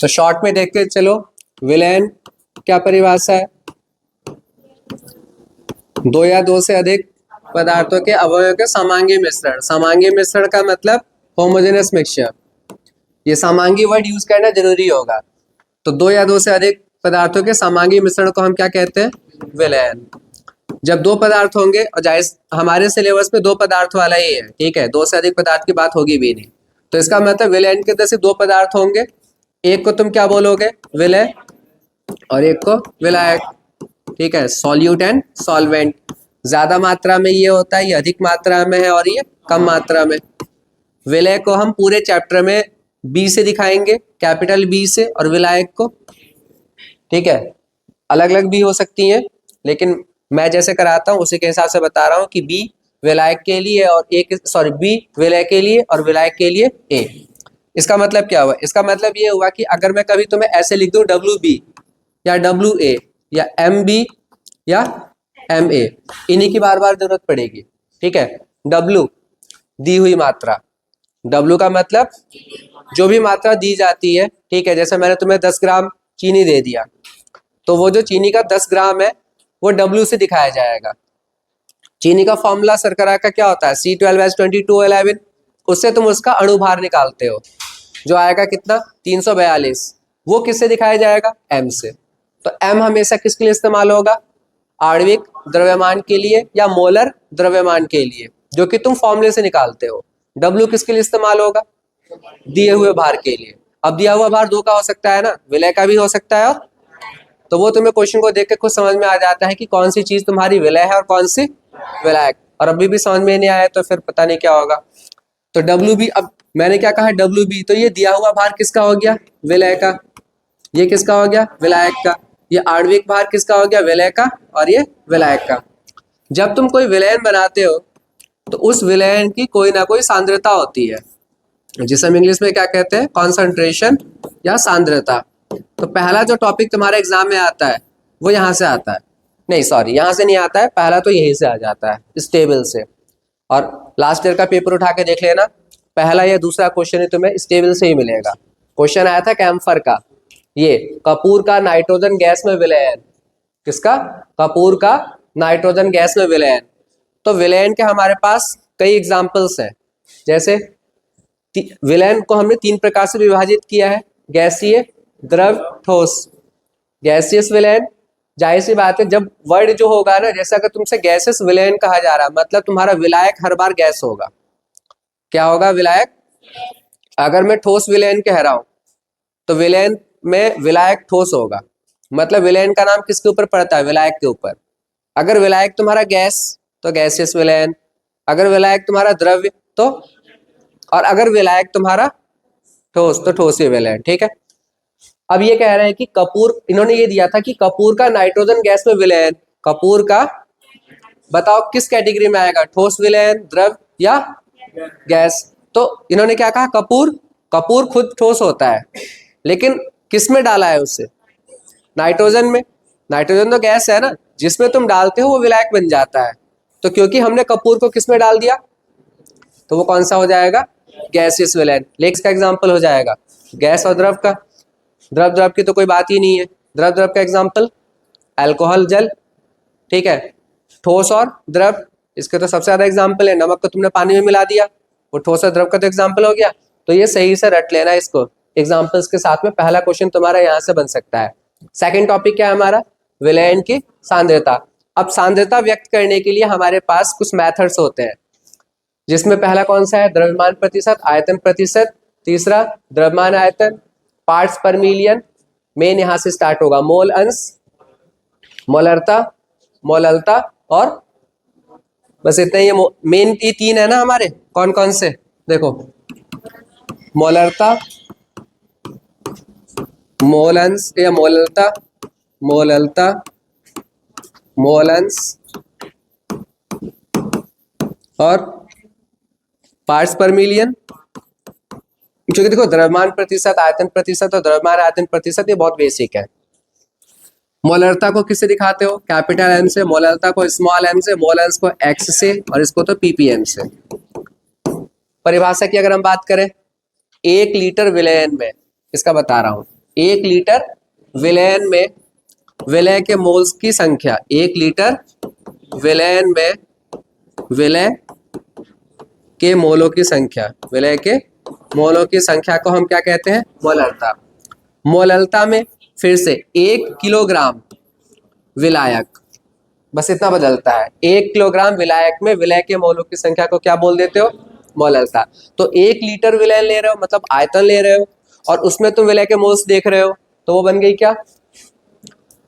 तो शॉर्ट में देख के चलो, विलेन क्या परिभाषा है? दो या दो से अधिक पदार्थों के अवयवों के समांगी मिश्रण। समांगी मिश्रण का मतलब होमोजेनस मिक्सचर। ये समांगी वर्ड यूज करना जरूरी होगा। तो दो या दो से अधिक पदार्थों के समांगी मिश्रण को हम क्या कहते हैं? विलयन। जब दो पदार्थ होंगे, और जाहिर हमारे सिलेबस में दो पदार्थ वाला ही है, ठीक है, दो से अधिक पदार्थ की बात होगी भी नहीं। तो इसका मतलब विलयन के अंदर सिर्फ दो पदार्थ होंगे। एक को तुम क्या बोलोगे? विलय, और एक को विलायक, ठीक है, सॉल्यूट एंड सॉल्वेंट। ज्यादा मात्रा में ये होता है, ये अधिक मात्रा में है, और ये कम मात्रा में। विलय को हम पूरे चैप्टर में बी से दिखाएंगे, कैपिटल बी से, और विलायक को, ठीक है, अलग अलग भी हो सकती हैं, लेकिन मैं जैसे कराता हूँ उसी के हिसाब से बता रहा हूँ कि बी विलायक के लिए और बी विलय के लिए और विलायक के लिए ए। इसका मतलब क्या हुआ? इसका मतलब ये हुआ कि अगर मैं कभी तुम्हें ऐसे लिख दूं डब्ल्यू बी या डब्ल्यू ए या एम बी या एम ए, इन्हीं की बार बार जरूरत पड़ेगी, ठीक है। डब्ल्यू दी हुई मात्रा, डब्ल्यू का मतलब जो भी मात्रा दी जाती है, ठीक है, जैसे मैंने तुम्हें 10 ग्राम चीनी दे दिया, तो वो जो चीनी का 10 ग्राम है वो डब्ल्यू से दिखाया जाएगा। चीनी का फॉर्मूला शर्करा का क्या होता है? C12H2211। उससे तुम उसका अणुभार निकालते हो, जो आएगा कितना? 342। वो किससे दिखाया जाएगा? M से। तो M हमेशा किसके लिए इस्तेमाल होगा? आणविक द्रव्यमान के लिए या मोलर द्रव्यमान के लिए, जो कि तुम फॉर्मूले से निकालते हो। W किसके लिए इस्तेमाल होगा? दिए हुए भार के लिए। अब दिया हुआ भार दो का हो सकता है ना, विलय का भी हो सकता है, और तो वो तुम्हें क्वेश्चन को देख के खुद समझ में आ जाता है कि कौन सी चीज तुम्हारी विलय है और कौन सी विलायक। और अभी भी समझ में नहीं आया तो फिर पता नहीं क्या होगा। तो डब्ल्यू बी, अब मैंने क्या कहा? डब्ल्यू बी, तो ये दिया हुआ भार किसका हो गया? विलय का। ये किसका हो गया? विलायक का। ये आणविक भार किसका हो गया? विलय का, और ये विलायक का। जब तुम कोई विलयन बनाते हो तो उस विलयन की कोई ना कोई सांद्रता होती है, जिसे हम इंग्लिश में क्या कहते हैं? कॉन्सेंट्रेशन या सांद्रता। तो पहला जो टॉपिक तुम्हारे एग्जाम में आता है वो यहाँ से आता है, नहीं सॉरी, यहाँ से नहीं आता है, पहला तो यहीं से आ जाता है, इस टेबल से। और लास्ट ईयर का पेपर उठा के देख लेना, पहला या दूसरा क्वेश्चन ही तुम्हें इस टेबल से ही मिलेगा। क्वेश्चन आया था कैम्फर का, ये कपूर का नाइट्रोजन गैस में विलयन। किसका? कपूर का नाइट्रोजन गैस में विलयन। तो विलयन के हमारे पास कई एग्जाम्पल्स हैं। जैसे विलयन को हमने तीन प्रकार से विभाजित किया है: गैसीय, द्रव, ठोस। गैसियस विलयन, जाहिर सी बात है, जब वर्ड जो होगा ना, जैसे अगर तुमसे गैसेस विलयन कहा जा रहा है, मतलब तुम्हारा विलायक हर बार गैस होगा। क्या होगा? विलायक। अगर मैं ठोस विलयन कह रहा हूं तो विलयन में विलायक ठोस होगा, मतलब विलयन का नाम किसके ऊपर पड़ता है? विलायक के ऊपर। अगर विलायक तुम्हारा गैस तो गैसियस विलयन, अगर विलायक तुम्हारा द्रव्य तो, और अगर विलायक तुम्हारा ठोस तो ठोसीय विलयन, ठीक है। अब ये कह रहे हैं कि कपूर, इन्होंने ये दिया था कि कपूर का नाइट्रोजन गैस में विलयन, कपूर का बताओ किस कैटेगरी में आएगा? ठोस विलयन, द्रव या गैस? तो इन्होंने क्या कहा? कपूर, कपूर खुद ठोस होता है, लेकिन किस में डाला है उससे? नाइट्रोजन में। नाइट्रोजन तो गैस है ना, जिसमें तुम डालते हो वो विलायक बन जाता है। तो क्योंकि हमने कपूर को किस में डाल दिया, तो वो कौन सा हो जाएगा? गैसियस विलयन। लेक्स का एग्जाम्पल हो जाएगा गैस और द्रव का। द्रव द्रव की तो कोई बात ही नहीं है। द्रव द्रव का एग्जाम्पल अल्कोहल, जल, ठीक है। ठोस और द्रव, इसके तो सबसे ज्यादा एग्जाम्पल है, नमक को तुमने पानी में मिला दिया, वो ठोस और द्रव का तो एग्जाम्पल हो गया। तो ये सही से रट लेना इसको एग्जाम्पल्स के साथ में, पहला क्वेश्चन तुम्हारा यहाँ से बन सकता है। सेकेंड टॉपिक क्या है हमारा? विलयन की सांद्रता। अब सांद्रता व्यक्त करने के लिए हमारे पास कुछ मैथड्स होते हैं, जिसमें पहला कौन सा है? द्रव्यमान प्रतिशत, आयतन प्रतिशत, तीसरा द्रव्यमान आयतन, पार्ट्स पर मिलियन, मेन यहां से स्टार्ट होगा, मोल अंश, मोलरता, मोललता, और बस इतना ही। मेन ये तीन है ना हमारे, कौन कौन से? देखो, मोलरता, मोल अंश या मोललता, मोललता, मोल अंश और पार्ट्स पर मिलियन। क्योंकि देखो, द्रव्यमान प्रतिशत, आयतन प्रतिशत और द्रव्यमान आयतन प्रतिशत ये बहुत बेसिक है। मोलरता को किससे दिखाते हो? कैपिटल एम से, मोलरता को स्मॉल एम से, मोल अंश को एक्स से, और इसको तो पीपीएम से। परिभाषा की अगर हम बात करें, 1 लीटर विलयन में, इसका बता रहा हूं, 1 लीटर विलयन में विलय के मोल्स की संख्या, 1 लीटर विलयन में विलय के मोलों की संख्या, विलय के मोलों की संख्या को हम क्या कहते हैं? मोलरता। मोलरता में फिर से 1 किलोग्राम विलायक, बस इतना बदलता है, 1 किलोग्राम विलायक में विलय के मोलों की संख्या को क्या बोल देते हो? मोलरता। तो 1 लीटर विलयन ले रहे हो मतलब आयतन ले रहे हो, और उसमें तुम विलय के मोल्स देख रहे हो, तो वो बन गई क्या?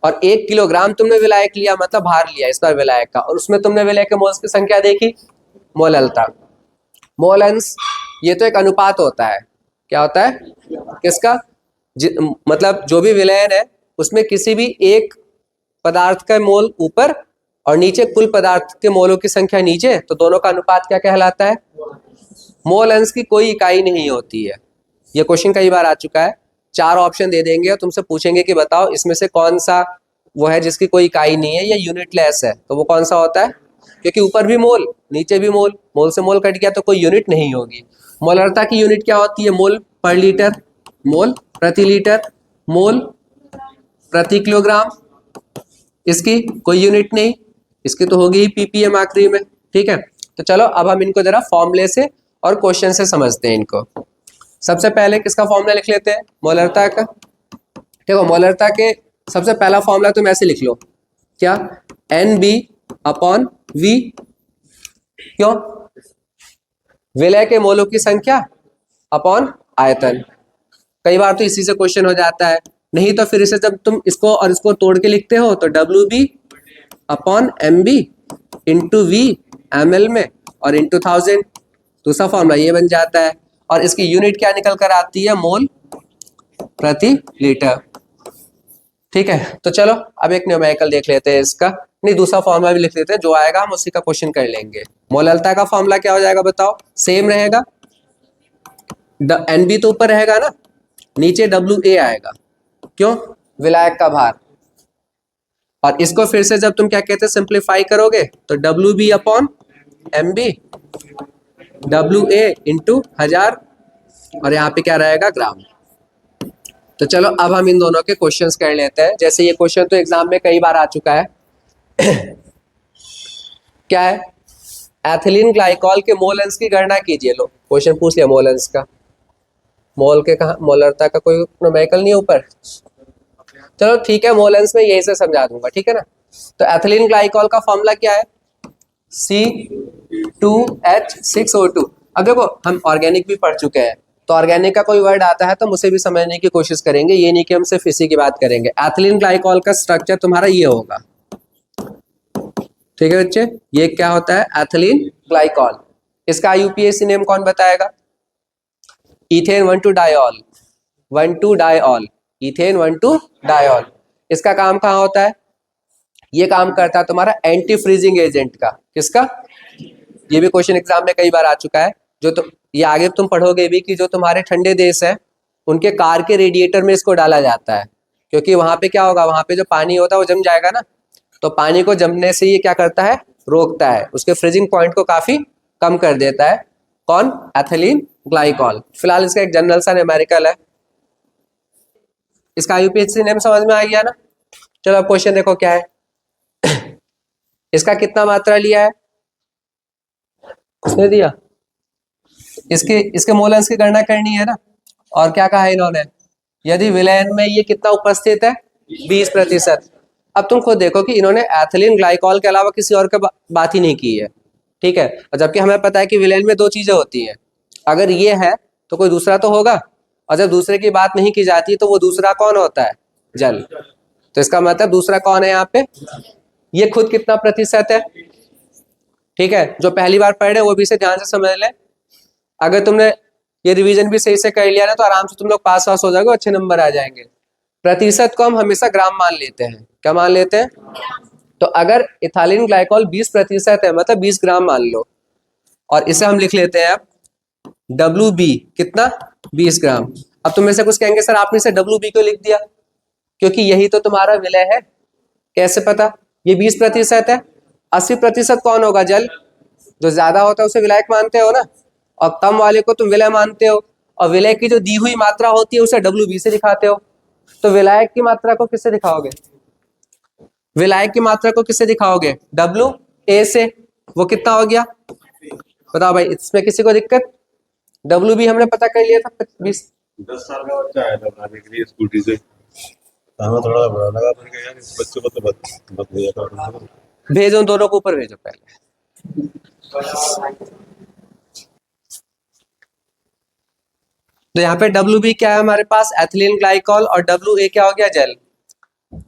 और 1 किलोग्राम तुमने विलायक लिया मतलब भार लिया इस बार विलायक का, और उसमें तुमने विलय के मोल्स की संख्या देखी, मोलरता। मोलंस ये तो एक अनुपात होता है, क्या होता है? किसका? मतलब जो भी विलयन है उसमें किसी भी एक पदार्थ का मोल ऊपर और नीचे कुल पदार्थ के मोलों की संख्या नीचे, तो दोनों का अनुपात क्या कहलाता है? मोल अंश की कोई इकाई नहीं होती है। ये क्वेश्चन कई बार आ चुका है। 4 ऑप्शन दे देंगे और तुमसे पूछेंगे कि बताओ इसमें से कौन सा वो है जिसकी कोई इकाई नहीं है या यूनिटलेस है, तो वो कौन सा होता है? क्योंकि ऊपर भी मोल नीचे भी मोल, मोल से मोल कट गया तो कोई यूनिट नहीं होगी। मोलरता की यूनिट क्या होती है? मोल पर लीटर, मोल प्रति लीटर, मोल प्रति किलोग्राम। इसकी कोई यूनिट नहीं, इसकी तो होगी ही पीपीएम आखिरी में। ठीक है, तो चलो अब हम इनको जरा फॉर्मूले से और क्वेश्चन से समझते हैं इनको। सबसे पहले किसका फॉर्मूला लिख लेते हैं? मोलरता का। देखो मोलरता के सबसे पहला फॉर्मूला तुम ऐसे लिख लो, क्या? NB upon V। क्यों? विलय के मोलों की संख्या अपॉन आयतन। कई बार तो इसी से क्वेश्चन हो जाता है, नहीं तो फिर इसे जब तुम इसको और इसको तोड़ के लिखते हो तो WB upon MB into V ml में और इंटू 1000, दूसरा फॉर्मूला ये बन जाता है। और इसकी यूनिट क्या निकल कर आती है? मोल प्रति लीटर। ठीक है, तो चलो अब एक न्यूमेरिकल देख लेते हैं इसका, नहीं दूसरा फॉर्मूला भी लिख लेते हैं, जो आएगा हम उसी का क्वेश्चन कर लेंगे। मोलरता का फॉर्मूला क्या हो जाएगा बताओ? सेम रहेगा, NB तो ऊपर रहेगा ना, नीचे WA आएगा। क्यों? विलायक का भार। और इसको फिर से जब तुम क्या कहते हैं सिंप्लीफाई करोगे तो WB upon MB, WA into 1000, और यहाँ पे क्या रहेगा? ग्राम। तो चलो अब हम इन दोनों के क्वेश्चंस कर लेते हैं। जैसे ये क्वेश्चन तो एग्जाम में कई बार आ चुका है। क्या है? एथिलीन ग्लाइकॉल के मोल अंश की गणना कीजिए। लो क्वेश्चन पूछ लिया मोल अंश का, मोल के कहा, मोलरता का कोई न्यूमेरिकल नहीं ऊपर। चलो ठीक है, मोल अंश में यही से समझा दूंगा, ठीक है ना। तो एथिलीन ग्लाइकॉल का फॉर्मूला क्या है? C2H6O2। अब देखो हम ऑर्गेनिक भी पढ़ चुके हैं, तो ऑर्गेनिक का कोई वर्ड आता है तो मुझे भी समझने की कोशिश करेंगे, ये नहीं कि हम सिर्फ इसी की बात करेंगे। एथिलीन ग्लाइकॉल का स्ट्रक्चर तुम्हारा ये होगा, ठीक है बच्चे। ये क्या होता है? Ethylene glycol. इसका IUPAC नेम कौन बताएगा? इथेन 1,2-डायॉल, 1,2-डायॉल, इथेन 1,2-डायॉल। इसका काम कहाँ होता है? ये काम करता है तुम्हारा एंटी फ्रीजिंग एजेंट का। किसका? ये भी क्वेश्चन एग्जाम में कई बार आ चुका है। जो तो ये आगे तुम पढ़ोगे भी कि जो तुम्हारे ठंडे देश है उनके कार के रेडिएटर में इसको डाला जाता है, क्योंकि वहां पे क्या होगा, वहां पे जो पानी होता है वो जम जाएगा ना, तो पानी को जमने से ये क्या करता है? रोकता है, उसके फ्रीजिंग पॉइंट को काफी कम कर देता है। कौन? Ethylene glycol. फिलहाल इसका एक जनरल सा न्यूमेरिकल है। इसका IUPAC नेम समझ में आ गया ना। चलो अब क्वेश्चन देखो क्या है। इसका कितना मात्रा लिया है? किसने दिया? इसके मोल अंश की गणना करनी है ना। और क्या कहा है इन्होंने? यदि विलयन में ये कितना उपस्थित है? 20%। अब तुम खुद देखो कि इन्होंने एथिलीन ग्लाइकॉल के अलावा किसी और का बात ही नहीं की है, ठीक है। और जबकि हमें पता है कि विलयन में 2 चीजें होती हैं, अगर ये है तो कोई दूसरा तो होगा, और जब दूसरे की बात नहीं की जाती तो वो दूसरा कौन होता है? जल। तो इसका मतलब दूसरा कौन है यहाँ पे? ये खुद कितना प्रतिशत है? ठीक है, जो पहली बार पढ़ रहे वो भी इसे ध्यान से समझ ले। अगर तुमने ये रिवीजन भी सही से कर लिया ना तो आराम से तुम लोग पास वास हो जाओगे, अच्छे नंबर आ जाएंगे। प्रतिशत को हम हमेशा ग्राम मान लेते हैं। क्या मान लेते हैं? तो अगर इथाइलिन ग्लाइकॉल 20% है मतलब 20 ग्राम मान लो, और इसे हम लिख लेते हैं अब WB कितना? 20 ग्राम। अब तुम में से कुछ कहेंगे सर आपने इसे WB क्यों लिख दिया? क्योंकि यही तो तुम्हारा विलय है। कैसे पता? ये 20% है, 80% कौन होगा? जल। जो ज्यादा होता है उसे विलायक मानते हो ना, और कम वाले को तुम विलय मानते हो, और विलय की जो दी हुई मात्रा होती है उसे WB से दिखाते हो। तो विलायक की मात्रा को किससे दिखाओगे? विलायक की मात्रा को किससे दिखाओगे? डब्ल्यू ए से। वो कितना हो गया बताओ भाई, इसमें किसी को दिक्कत? डब्ल्यू बी हमने पता कर लिया था 20। 10 साल का बच्चा आया था बनाने के लिए स्कूटी से, हमें थोड़ा बुरा लगा, मैंने कहा यार इस बच्चे को तो मत भेजा करो। भेजो दोनों को ऊपर भेजो पहले। तो यहाँ पे डब्ल्यू बी क्या है हमारे पास? Ethylene glycol. और डब्ल्यू ए क्या हो गया? जेल।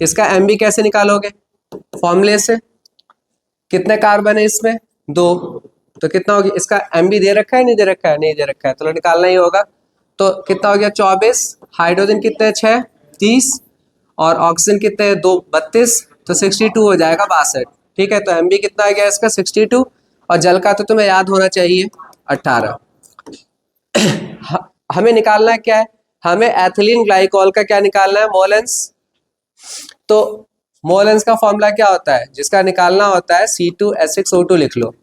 इसका एम बी कैसे निकालोगे? फॉर्मूले से। कितने कार्बन है इसमें? 2। तो कितना हो गया? इसका एम बी दे रखा है नहीं दे रखा है? नहीं दे रखा है, तो निकालना ही होगा। तो कितना हो गया? 24। हाइड्रोजन कितने? 6 30। और ऑक्सीजन कितने? 2 32। तो 62 हो जाएगा 62। ठीक है, तो एम बी कितना आ गया इसका? 62। और जल का तो तुम्हें याद होना चाहिए 18। हमें निकालना है क्या है? हमें एथिलीन ग्लाइकॉल का क्या निकालना है? मोलेंस। तो मोलेंस का फॉर्मूला क्या होता है? जिसका निकालना होता है C2H6O2 लिख लो।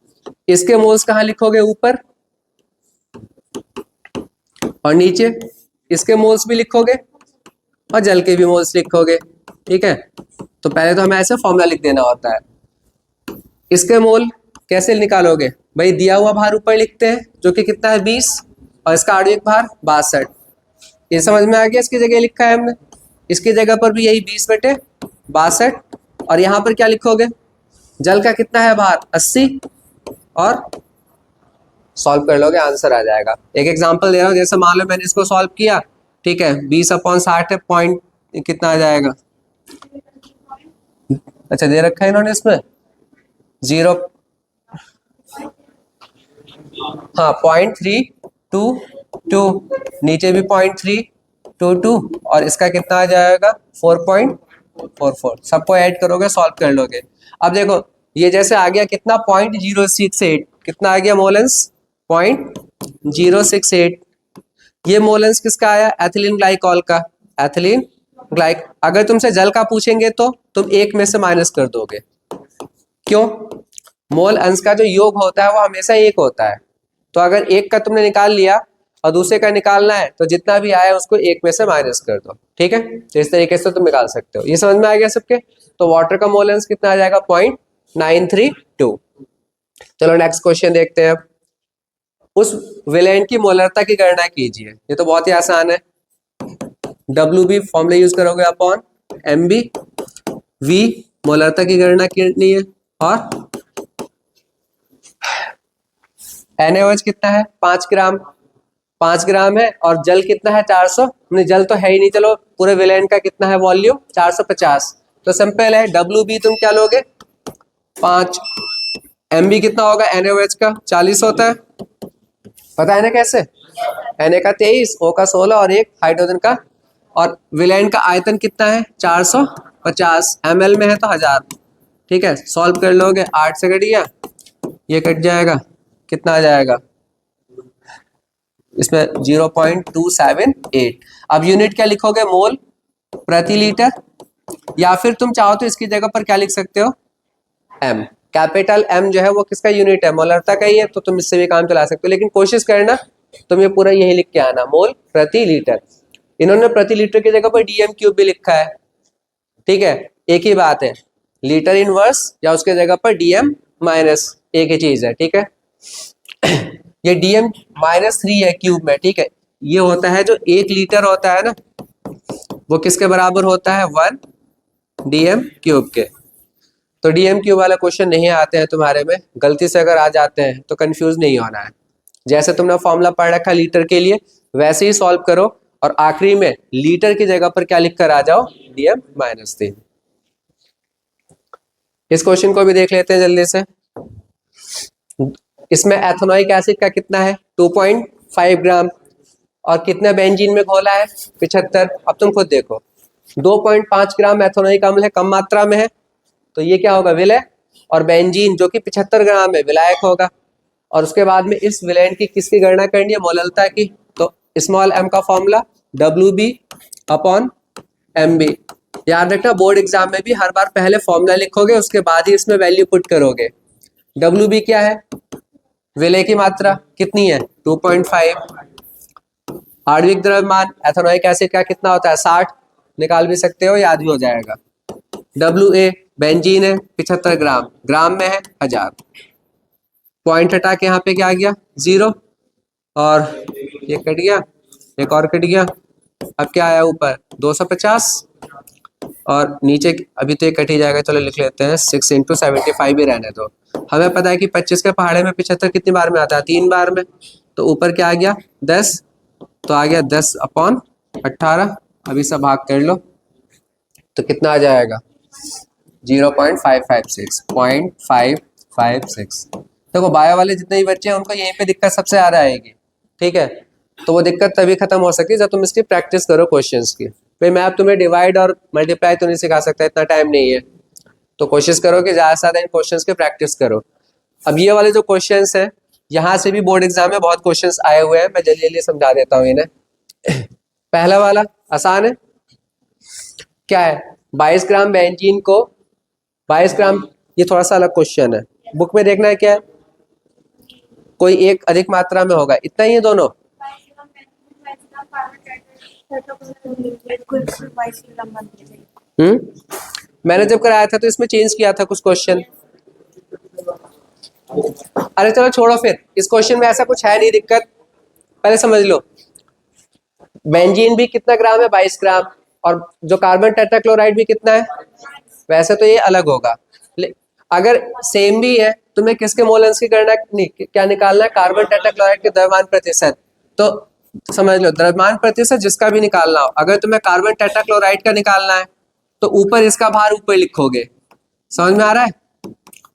इसके मोल्स कहाँ लिखोगे? ऊपर। और नीचे इसके मोल्स भी लिखोगे और जल के भी मोल्स लिखोगे। ठीक है, तो पहले तो हमें ऐसे फॉर्मूला लिख देना होता है। इसके मोल कैसे निकालोगे भाई? दिया हुआ भार ऊपर लिखते हैं जो कि कितना है? 20। और इसका आणविक भार 62। ये समझ में आ गया? इसकी जगह लिखा है हमने, इसकी जगह पर भी यही 20/62। और यहाँ पर क्या लिखोगे? जल का कितना है भार? 80। और सॉल्व कर लोगे, आंसर आ जाएगा। एक एग्जांपल दे रहा हूँ, जैसे मान लो मैंने इसको सॉल्व किया, ठीक है, 20/60 है, पॉइंट कितना आ जाएगा? अच्छा दे रखा है इन्होंने इसमें 0, हाँ 0.322। नीचे भी 0.322 और इसका कितना आ जाएगा? 4.44। सबको ऐड करोगे, सॉल्व कर लोगे। अब देखो ये जैसे आ गया कितना? 0.068। कितना आ गया मोलेंस? 0.068। ये मोलेंस किसका आया? एथिलीन ग्लाइकॉल का। एथिलीन ग्लाइक, अगर तुमसे जल का पूछेंगे तो तुम एक में से माइनस कर दोगे। क्यों? मोल अंश का जो योग होता है वो हमेशा एक होता है। तो अगर एक का तुमने निकाल लिया और दूसरे का निकालना है तो जितना भी आया उसको एक में से माइनस कर दो। ठीक है, तो इस तरीके से तुम निकाल सकते हो। ये समझ में आ गया सबके? तो वाटर का मोल अंश कितना आ जाएगा? 0.932। चलो नेक्स्ट क्वेश्चन देखते हैं। अब उस वेलेंट की मोलरता की गणना कीजिए। ये तो बहुत ही आसान है। डब्ल्यू बी फॉर्मूला यूज करोगे अपॉन एम बी। वी मोलरता की गणना करनी है। और NaOH कितना है? 5 ग्राम। 5 ग्राम है। और जल कितना है? 400। नहीं जल तो है ही नहीं, चलो पूरे वेलेंट का कितना है वॉल्यूम? 450। तो सिंपल है, डब्ल्यू बी तुम क्या लोगे? 5। एम बी कितना होगा? NaOH का 40 होता है, पता है ना कैसे? Na का 23, O का 16 और एक हाइड्रोजन का। और वेलेंट का आयतन कितना है? 450 ml में है तो 1000। ठीक है, सॉल्व कर लोगे, 8 से कट गया, ये कट जाएगा, कितना आ जाएगा इसमें? 0.278। अब यूनिट क्या लिखोगे? मोल प्रति लीटर। या फिर तुम चाहो तो इसकी जगह पर क्या लिख सकते हो? एम। कैपिटल एम जो है वो किसका यूनिट है? मोलरता का ही है, तो तुम इससे भी काम चला सकते हो। लेकिन कोशिश करना तुम ये पूरा यही लिख के आना, मोल प्रति लीटर। इन्होंने प्रति लीटर की जगह पर डीएम क्यूब भी लिखा है। ठीक है, एक ही बात है, लीटर इनवर्स या उसके जगह पर डीएम माइनस, एक ही चीज है। ठीक है, ये डीएम -3 है क्यूब में। ठीक है, ये होता है जो 1 लीटर होता है ना, वो किसके बराबर होता है? 1 डीएम क्यूब के। तो डीएम क्यूब वाला क्वेश्चन नहीं आते हैं तुम्हारे में, गलती से अगर आ जाते हैं तो कंफ्यूज नहीं होना है। जैसे तुमने फॉर्मूला पढ़ रखा लीटर के लिए, वैसे ही सॉल्व करो और आखिरी में लीटर की जगह पर क्या लिख कर आ जाओ? डीएम -3। इस क्वेश्चन को भी देख लेते हैं जल्दी से। इसमें एथेनोइक एसिड का कितना है? 2.5 ग्राम। और कितने बेंजीन में घोला है? 75। अब तुम खुद देखो, 2.5 ग्राम एथेनोइक अम्ल है, कम मात्रा में है, तो ये क्या होगा? विलय। और बेंजीन जो कि 75 ग्राम है, विलायक होगा। और उसके बाद में इस विलेंट की किसकी गणना करनी है? मोललता की। तो स्मॉल m का फॉर्मूला WB/MB। याद रखना, बोर्ड एग्जाम में भी हर बार पहले फॉर्मूला लिखोगे, उसके बाद ही इसमें वैल्यू पुट करोगे। WB क्या है? विलय की मात्रा कितनी है? 2.5। आणविक द्रव्यमान एथेनोइक एसिड का कितना होता है? 60। निकाल भी सकते हो, याद भी हो जाएगा। WA बेंजीन है 75 ग्राम, ग्राम में है 1000। पॉइंट हटा के यहाँ पे क्या आ गया 0, और ये कट गया, एक और कट गया। अब क्या आया ऊपर 250, और नीचे अभी तो ये कट ही जाएगा, चलो लिख लेते हैं 6 × 75 ही रहने दो। हमें पता है कि 25 के पहाड़े में 75 कितनी बार में आता है, 3 बार में। तो ऊपर क्या आ गया 10, तो आ गया 10/18। अभी सब भाग कर लो तो कितना आ जाएगा 0.556। देखो बायो वाले जितने भी बच्चे हैं उनको यहीं पे दिक्कत सबसे ज़्यादा आएगी, ठीक है। तो वो दिक्कत तभी खत्म हो सकती है जब तुम इसकी प्रैक्टिस करो क्वेश्चंस की। भाई मैं अब तुम्हें डिवाइड और मल्टीप्लाई तो नहीं सिखा सकता, इतना टाइम नहीं है। तो कोशिश करो कि ज़्यादा से ज़्यादा इन क्वेश्चंस की प्रैक्टिस करो। अब ये वाले जो क्वेश्चंस हैं, यहाँ से भी बोर्ड एग्जाम में बहुत क्वेश्चंस आए हुए हैं, मैं जल्दी जल्दी समझा देता हूँ इन्हें। पहला वाला आसान है, क्या है 22 ग्राम बेंजीन को 22 ग्राम, ये थोड़ा सा अलग क्वेश्चन है, बुक में देखना है क्या है, कोई एक अधिक मात्रा में होगा, इतना ही है दोनों। मैंने जब कराया था तो इसमें चेंज किया था कुछ क्वेश्चन। अरे चलो छोड़ो, फिर इस क्वेश्चन में ऐसा कुछ है नहीं दिक्कत, पहले समझ लो। बेंजीन भी कितना ग्राम है 22 ग्राम, और जो कार्बन टेट्राक्लोराइड भी कितना है, वैसे तो ये अलग होगा। अगर सेम भी है तुम्हें किसके मोलन्स की गणना क्या निकालना है, कार्बन टेट्राक्लोराइड के द्रव्यमान प्रतिशत। तो समझ लो द्रव्यमान प्रतिशत जिसका भी निकालना हो, अगर तुम्हें कार्बन टेट्राक्लोराइड का निकालना है तो ऊपर इसका भार ऊपर लिखोगे, समझ में आ रहा है,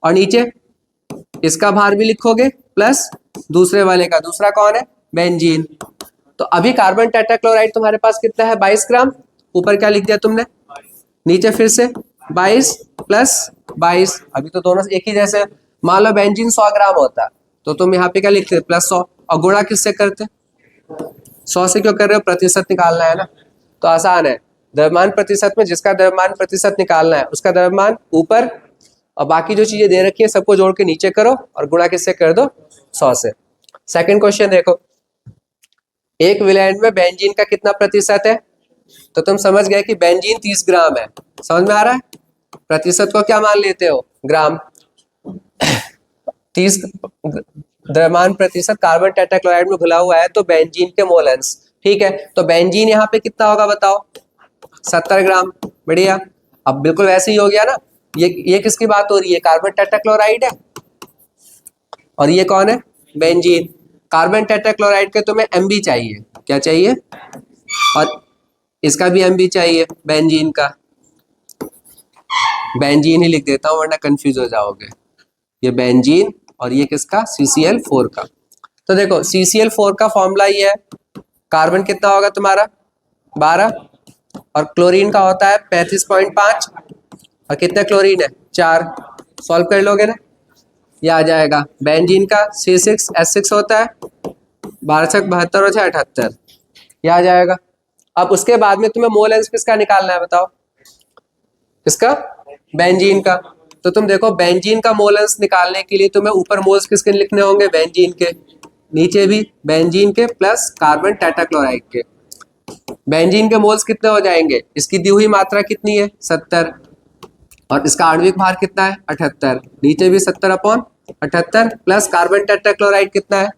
और नीचे इसका भार भी लिखोगे प्लस दूसरे वाले का, दूसरा कौन है बेंजीन। तो अभी कार्बन टेट्राक्लोराइड तुम्हारे पास कितना है 22 ग्राम, ऊपर क्या लिख दिया तुमने, नीचे फिर से 22 + 22, अभी तो दोनों एक ही जैसे। मान लो बेंजीन 100 ग्राम होता तो तुम यहाँ पे क्या लिखते +100, और गुणा किससे करते 100 से, क्यों कर रहे हो, प्रतिशत निकालना है ना। तो आसान है, द्रव्यमान प्रतिशत में जिसका द्रव्यमान प्रतिशत निकालना है उसका द्रव्यमान ऊपर, और बाकी जो चीजें दे रखी है सबको जोड़ के नीचे करो और गुणा किससे कर दो 100 से। सेकंड क्वेश्चन देखो, एक विलैंड में बेंजीन का कितना प्रतिशत है, तो तुम समझ गए कि बेंजीन 30 ग्राम है, समझ में आ रहा है। प्रतिशत को क्या मान लेते हो ग्राम, 30 द्रव्यमान प्रतिशत कार्बन टेट्राक्लोराइड में घुला हुआ है तो बेंजीन के मोलन्स, ठीक है। तो बेंजीन यहाँ पे कितना होगा बताओ 70 ग्राम, बढ़िया। अब बिल्कुल वैसे ही हो गया ना, ये किसकी बात हो रही है, कार्बन टेट्राक्लोराइड है, और ये कौन है बेंजीन। कार्बन टेट्राक्लोराइड के तुम्हें एमबी चाहिए, क्या चाहिए, और इसका भी एमबी चाहिए बेंजीन का, बेंजीन ही लिख देता हूँ वरना कंफ्यूज हो जाओगे। ये बेंजीन और ये किसका CCl4 का। तो देखो CCl4 का फॉर्मूला ये है, कार्बन कितना होगा तुम्हारा 12, और क्लोरीन का होता है 35.5, और कितना क्लोरीन है 4, सॉल्व कर लोगे ना, ये आ जाएगा। बेंजीन का C6H6 होता है 12×72 और 78, ये आ जाएगा। अब उसके बाद में तुम्हें मोल लेंस किसका निकालना है बताओ, किसका बेंजीन का। तो तुम देखो बेंजीन का मोलस निकालने के लिए तुम्हें ऊपर मोल्स किसके लिखने होंगे बेंजीन के, नीचे भी बेंजीन के प्लस कार्बन टेट्राक्लोराइड के। बेंजीन के मोल्स कितने हो जाएंगे, इसकी दी हुई मात्रा कितनी है 70, और इसका आणविक भार कितना है 78, नीचे भी 70/78 प्लस कार्बन टेट्राक्लोराइड कितना है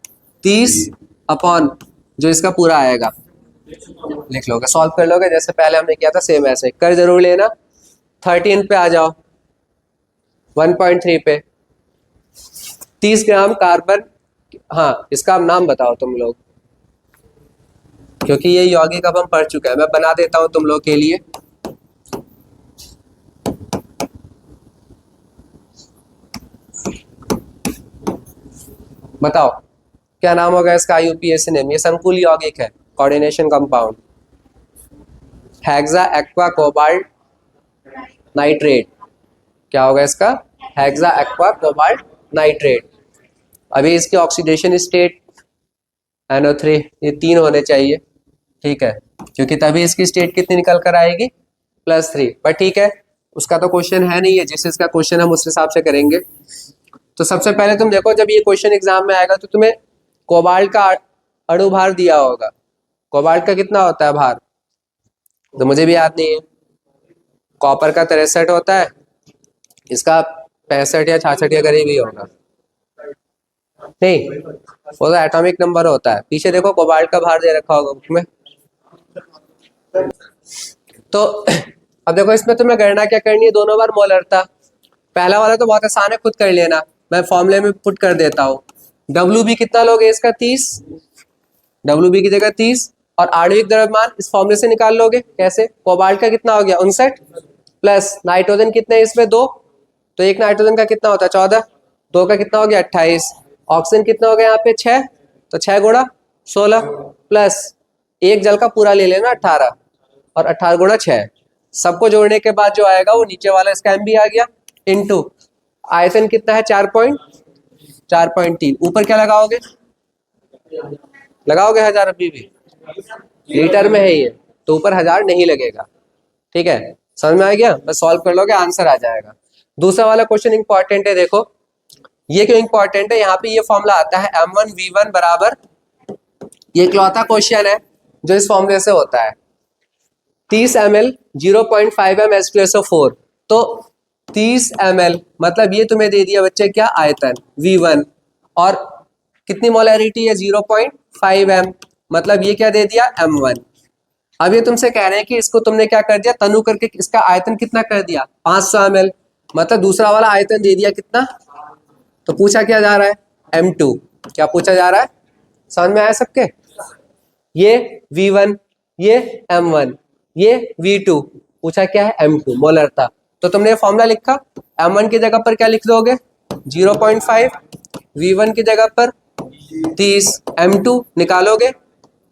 30 अपॉन जो इसका पूरा आएगा, लिख लोगे सॉल्व कर लोगे जैसे पहले हमने किया था सेम ऐसे कर जरूर लेना। 13 पे आ जाओ 1.3 पे 30 ग्राम कार्बन, हाँ इसका नाम बताओ तुम लोग, क्योंकि ये यौगिक अब हम पढ़ चुके हैं, मैं बना देता हूं तुम लोग के लिए। बताओ क्या नाम होगा इसका IUPAC नेम, ये संकुल यौगिक है coordination compound, hexa aqua cobalt nitrate. क्या होगा इसका हेक्सा एक्वा कोबाल्ट नाइट्रेट। अभी इसकी ऑक्सीडेशन स्टेट NO3 ये 3 होने चाहिए, ठीक है, क्योंकि तभी इसकी स्टेट कितनी निकल कर आएगी +3, पर ठीक है उसका तो क्वेश्चन है नहीं है, जिस इसका क्वेश्चन हम उस हिसाब से करेंगे। तो सबसे पहले तुम देखो जब ये क्वेश्चन एग्जाम में आएगा तो तुम्हें कोबाल्ट का अणुभार दिया होगा, कोबाल्ट का कितना होता है भार तो मुझे भी याद नहीं है। कॉपर का 63 होता है, इसका 65 या 66 के करीब ही होगा। नहीं, वो तो एटॉमिक नंबर होता है। पीछे देखो कोबाल्ट का भार दे रखा होगा बुक में। तो अब देखो इसमें तुम्हें गणना क्या करनी है, दोनों बार मोलरता। पहला वाला तो बहुत आसान है, खुद कर लेना, मैं फॉर्मूले में पुट कर देता हूँ। WB कितना लोगे इसका 30, WB की जगह 30, और आणविक द्रव्यमान इस फॉर्मूले से निकाल लोगे। कैसे? कोबाल्ट का कितना हो गया 59, प्लस नाइट्रोजन कितने इसमें 2, तो एक नाइट्रोजन का कितना होता है 14, 2 का कितना हो गया 28, ऑक्सीजन कितना हो गया यहाँ पे 6, तो 6 गुणा 16, प्लस एक जल का पूरा ले लेना 18, और 18 गुणा 6, सबको जोड़ने के बाद जो आएगा वो नीचे वाला इसका एम भी आ गया, इनटू आयतन कितना है 4.3। ऊपर क्या लगाओगे 1000 अभी भी, लीटर में है ये तो ऊपर 1000 नहीं लगेगा। ठीक है, समझ में आ गया? बस सॉल्व कर लोगे आंसर आ जाएगा। दूसरा वाला क्वेश्चन इंपॉर्टेंट है, देखो ये क्यों इंपॉर्टेंट है, यहाँ पे ये फॉर्मूला आता है m1v1 बराबर, ये इकलौता क्वेश्चन है जो इस फॉर्मूले से होता है 30 ml 0.5 m H2SO4। तो 30 ml मतलब ये तुम्हें दे दिया बच्चे क्या आयतन V1, और कितनी मोलैरिटी है 0.5 m, मतलब ये क्या दे दिया M1। अब ये तुमसे कह रहे हैं कि इसको तुमने क्या कर दिया, तनु करके इसका आयतन कितना कर दिया 500 ml, मतलब दूसरा वाला आयतन दे दिया कितना, तो पूछा क्या जा रहा है M2। क्या पूछा जा रहा है, समझ में आया सबके? ये V1, ये M1, ये V2, पूछा क्या है M2 मोलरता। तो तुमने फॉर्मूला लिखा, M1 की जगह पर क्या लिख दोगे 0.5, V1 की जगह पर 30, M2 निकालोगे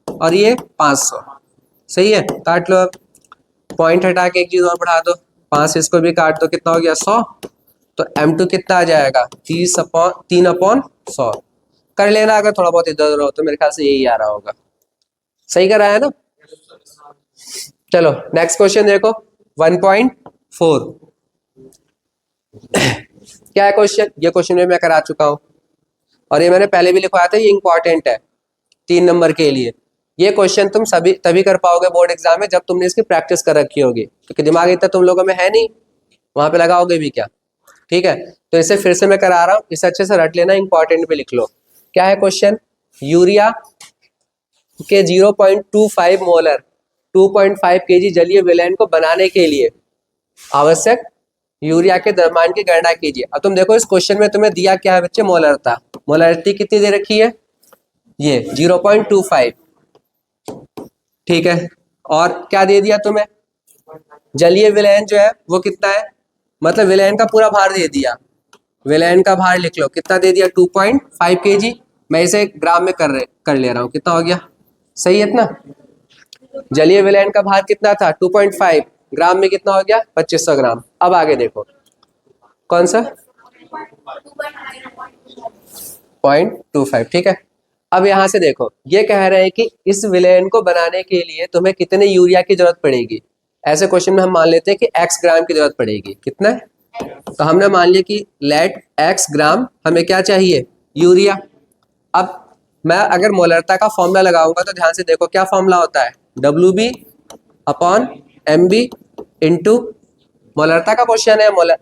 और ये 500। सही है, काट लो। अब पॉइंट हटा के एक चीज और बढ़ा दो, 5 इसको भी काट दो, कितना हो गया 100। तो M2 कितना आ जाएगा 3/100। कर लेना अगर थोड़ा बहुत इधर उधर हो तो, मेरे ख्याल से यही आ रहा होगा। सही कर रहा है ना? चलो नेक्स्ट क्वेश्चन देखो 1.4। क्या है क्वेश्चन, ये क्वेश्चन में मैं करा चुका हूं और ये मैंने पहले भी लिखवाया था, ये इंपॉर्टेंट है 3 नंबर के लिए। ये क्वेश्चन तुम सभी तभी कर पाओगे बोर्ड एग्जाम में जब तुमने इसकी प्रैक्टिस कर रखी होगी, क्योंकि दिमाग इतना तुम लोगों में है नहीं, वहां पे लगाओगे भी क्या। ठीक है, तो इसे फिर से मैं करा रहा हूँ, इसे अच्छे से रट लेना, इंपॉर्टेंट भी लिख लो। क्या है क्वेश्चन, यूरिया के 0.25 मोलर 2.5 kg जलीय विलयन को बनाने के लिए आवश्यक यूरिया के द्रव्यमान की गणना कीजिए। अब तुम देखो इस क्वेश्चन में तुम्हें दिया क्या है बच्चे, मोलरता। मोलरिटी कितनी दे रखी है, ये 0.25। ठीक है, और क्या दे दिया तुम्हें, जलीय विलयन जो है वो कितना है, मतलब विलयन का पूरा भार दे दिया। विलयन का भार लिख लो, कितना दे दिया 2.5 kg। मैं इसे ग्राम में कर ले रहा हूँ, कितना हो गया, सही है इतना। जलीय विलयन का भार कितना था 2.5, ग्राम में कितना हो गया 2500 ग्राम। अब आगे देखो कौन सा 0.25। ठीक है, अब यहां से देखो ये कह रहे हैं कि इस विलयन को बनाने के लिए तुम्हें कितने यूरिया की जरूरत पड़ेगी। ऐसे क्वेश्चन में हम मान लेते हैं कि x ग्राम की जरूरत पड़ेगी। कितना, तो हमने मान लिया कि लेट x ग्राम हमें क्या चाहिए, यूरिया। अब मैं अगर मोलरता का फॉर्मूला लगाऊंगा तो ध्यान से देखो क्या फॉर्मूला होता है, WB/MB इंटू, मोलरता का क्वेश्चन है, मोलर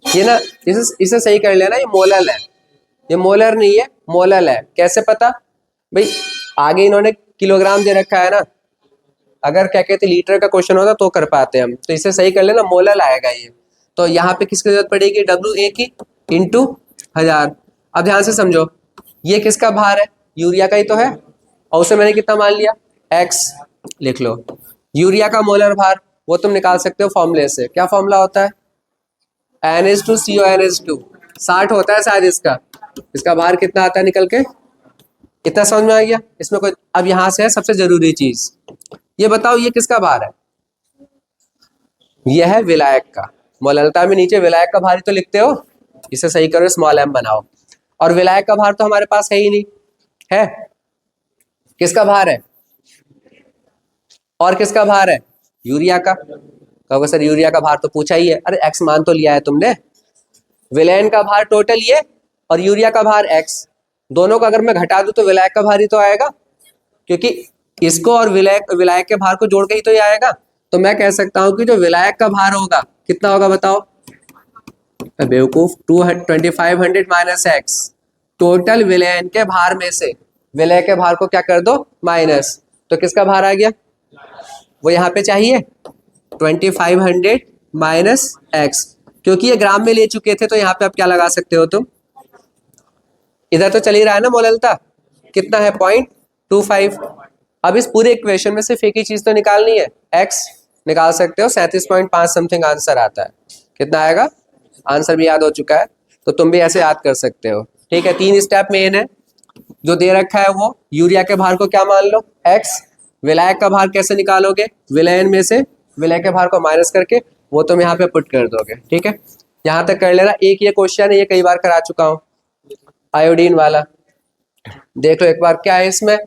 ये ना, इसे सही कर लेना, ये मोलल है, ये मोलर नहीं है, मोलल है। कैसे पता भाई, आगे इन्होंने किलोग्राम दे रखा है ना, अगर क्या कहते लीटर का क्वेश्चन होता तो कर पाते हम, तो इसे सही कर लेना, मोलल आएगा ये। तो यहाँ पे किसकी जरूरत पड़ेगी, WA की इंटू 1000। अब ध्यान से समझो, ये किसका भार है, यूरिया का ही तो है, और उसे मैंने कितना मान लिया x, लिख लो। यूरिया का मोलर भार वो तुम निकाल सकते हो फॉर्मूले से, क्या फॉर्मूला होता है, NH2CONH2 60 होता है शायद इसका भार कितना आता है निकल के, इतना समझ में आ गया इसमें कोई। अब यहां से है सबसे जरूरी चीज, ये बताओ ये किसका भार है, यह है विलायक का। मोलरता में नीचे विलायक का भार ही तो लिखते हो, इसे सही करो, स्मॉल m बनाओ। और विलायक का भार तो हमारे पास है ही नहीं, है किसका भार है, और किसका भार है, यूरिया का। कहोगे सर यूरिया का भार तो पूछा ही है, अरे x मान तो लिया है तुमने, विलयन का भार टोटल ये और यूरिया का भार x, दोनों को अगर मैं घटा दूं तो विलायक का भार ही तो आएगा। क्योंकि इसको और विलायक विलायक के भार को जोड़ के ही तो ये आएगा। तो मैं कह सकता हूं कि जो विलायक का भार होगा कितना होगा बताओ बेवकूफ, 2500 माइनस एक्स। टोटल विलयन के भार में से विलय के भार को क्या कर दो माइनस, तो किसका भार आ गया वो यहाँ पे चाहिए 2500 माइनस एक्स। क्योंकि ये ग्राम में ले चुके थे तो यहाँ पे आप क्या लगा सकते हो तुम, इधर तो चल ही रहा है ना मोललता, कितना है 0.25। अब इस पूरे इक्वेशन में सिर्फ एक ही चीज तो निकालनी है, एक्स निकाल सकते हो, 37.5 समथिंग आंसर आता है। कितना आएगा, आंसर भी याद हो चुका है तो तुम भी ऐसे याद कर सकते हो। ठीक है, 3 स्टेप मेन है। जो दे रखा है वो यूरिया के भार को क्या मान लो एक्स, विलायक का भार कैसे निकालोगे, विलयन में से विलय के भार को माइनस करके वो तुम यहाँ पे पुट कर दोगे। ठीक है, यहाँ तक कर लेना। एक ये क्वेश्चन है, ये कई बार करा चुका हूँ, आयोडीन वाला। देख लो एक बार क्या है इसमें,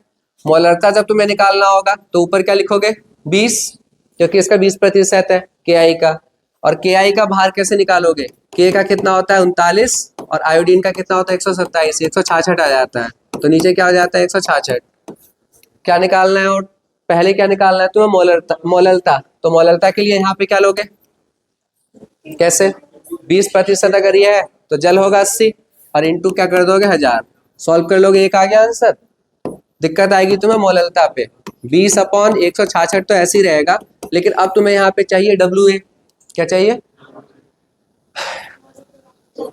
मोलरता जब तुम्हें निकालना होगा तो ऊपर क्या लिखोगे 20, क्योंकि इसका 20% है के का। और के का भार कैसे निकालोगे, के का कितना होता है 39 और आयोडीन का कितना होता है 127, 166 आ जाता है। तो नीचे क्या हो जाता है 166। क्या निकालना है, और पहले क्या निकालना है तुम्हें मोललता। तो मोललता के लिए यहाँ पे क्या लोगे, कैसे 20% अगर ये है तो जल होगा 80 और इंटू क्या कर दोगे 1000, सॉल्व कर लोगे, एक आ गया आंसर। दिक्कत आएगी तुम्हें मोललता पे, 20/166 तो ऐसे ही रहेगा, लेकिन अब तुम्हें यहाँ पे चाहिए WA। क्या चाहिए,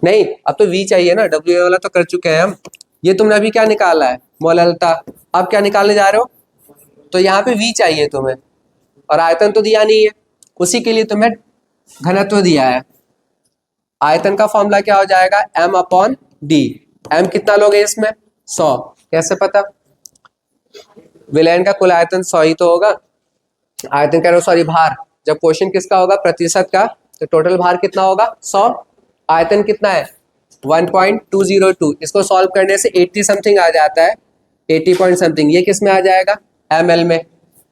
नहीं अब तो V चाहिए ना, WA वाला तो कर चुके हैं हम। ये तुमने अभी क्या निकाला है मोललता, अब क्या निकालने जा रहे हो, तो यहाँ पे V चाहिए तुम्हें, और आयतन तो दिया नहीं है, उसी के लिए तुम्हें घनत्व दिया है। आयतन का फॉर्मूला क्या हो जाएगा M/D। M कितना लोगे इसमें 100, कैसे पता, विलयन का कुल आयतन 100 ही तो होगा, आयतन कह रहा हूं सॉरी भार, जब क्वेश्चन किसका होगा प्रतिशत का, तो टोटल भार कितना होगा 100, आयतन कितना है 1.202। इसको सॉल्व करने से 80 समथिंग आ जाता है, 80 पॉइंट समथिंग, ये किस में आ जाएगा ml में।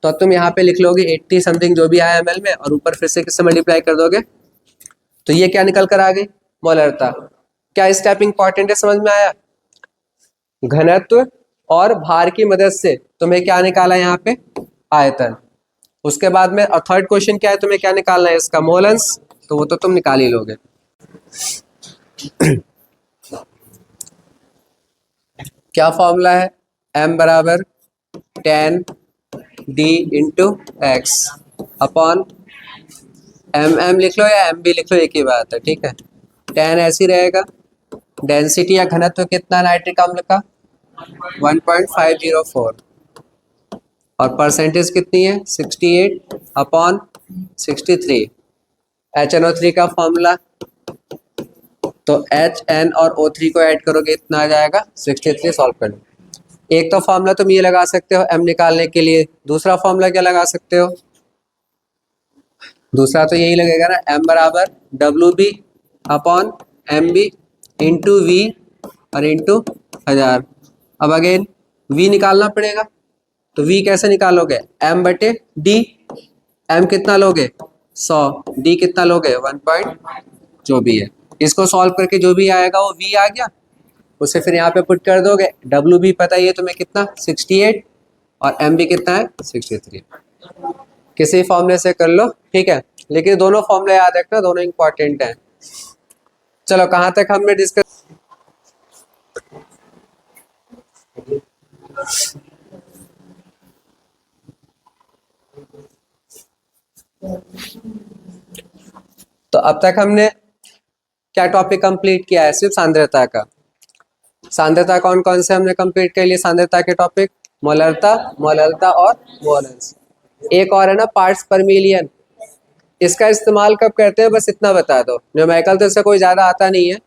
तो तुम यहाँ पे लिख लोगे 80 समथिंग जो भी आया ml में, और ऊपर फिर से किससे मल्टीप्लाई कर दोगे, तो ये क्या निकल कर आ गई मोलरता। क्या स्टेप इंपॉर्टेंट है, समझ में आया, घनत्व और भार की मदद से तुम्हें क्या निकाला यहाँ पे आयतन। उसके बाद में और थर्ड क्वेश्चन क्या है, तुम्हें क्या निकालना है इसका मोलन्स, तो वो तो तुम निकाल ही लोगे। क्या फॉर्मूला है, m बराबर tan d into x upon m लिख लो या m भी लिख लो, एक ही बात है। ठीक है, tan ऐसी रहेगा, डेंसिटी या घनत्व कितना नाइट्रिक अम्ल का 1.504 और परसेंटेज कितनी है 68/63। HNO3 का फॉर्मूला, तो HN और O3 को ऐड करोगे इतना आ जाएगा 63, सॉल्व कर लो। एक तो फॉर्मूला तुम ये लगा सकते हो M निकालने के लिए, दूसरा फॉर्मूला क्या लगा सकते हो, दूसरा तो यही लगेगा ना M बराबर WB/MB इंटू V और इंटू 1000। अब अगेन V निकालना पड़ेगा, तो V कैसे निकालोगे M/D, M कितना लोगे 100, D कितना लोगे 1. जो भी है, इसको सॉल्व करके जो भी आएगा वो V आ गया, उसे फिर यहाँ पे पुट कर दोगे। WB पता ही है तुम्हें कितना 68 और MB कितना है 63, किसी फॉर्मूले से कर लो। ठीक है, लेकिन दोनों फॉर्मूले याद रखना, दोनों इंपॉर्टेंट हैं। चलो कहाँ तक हमने डिस्कस, तो अब तक हमने क्या टॉपिक कंप्लीट किया है, सिर्फ सांद्रता का। सांद्रता कौन कौन से हमने कंप्लीट कर लिए, सांद्रता के टॉपिक मोलरता, मोललता और मोलन्स। एक और है ना पार्ट्स पर मिलियन, इसका इस्तेमाल कब करते हैं बस इतना बता दो, न्यूमेरिकल तो इससे कोई ज़्यादा आता नहीं है।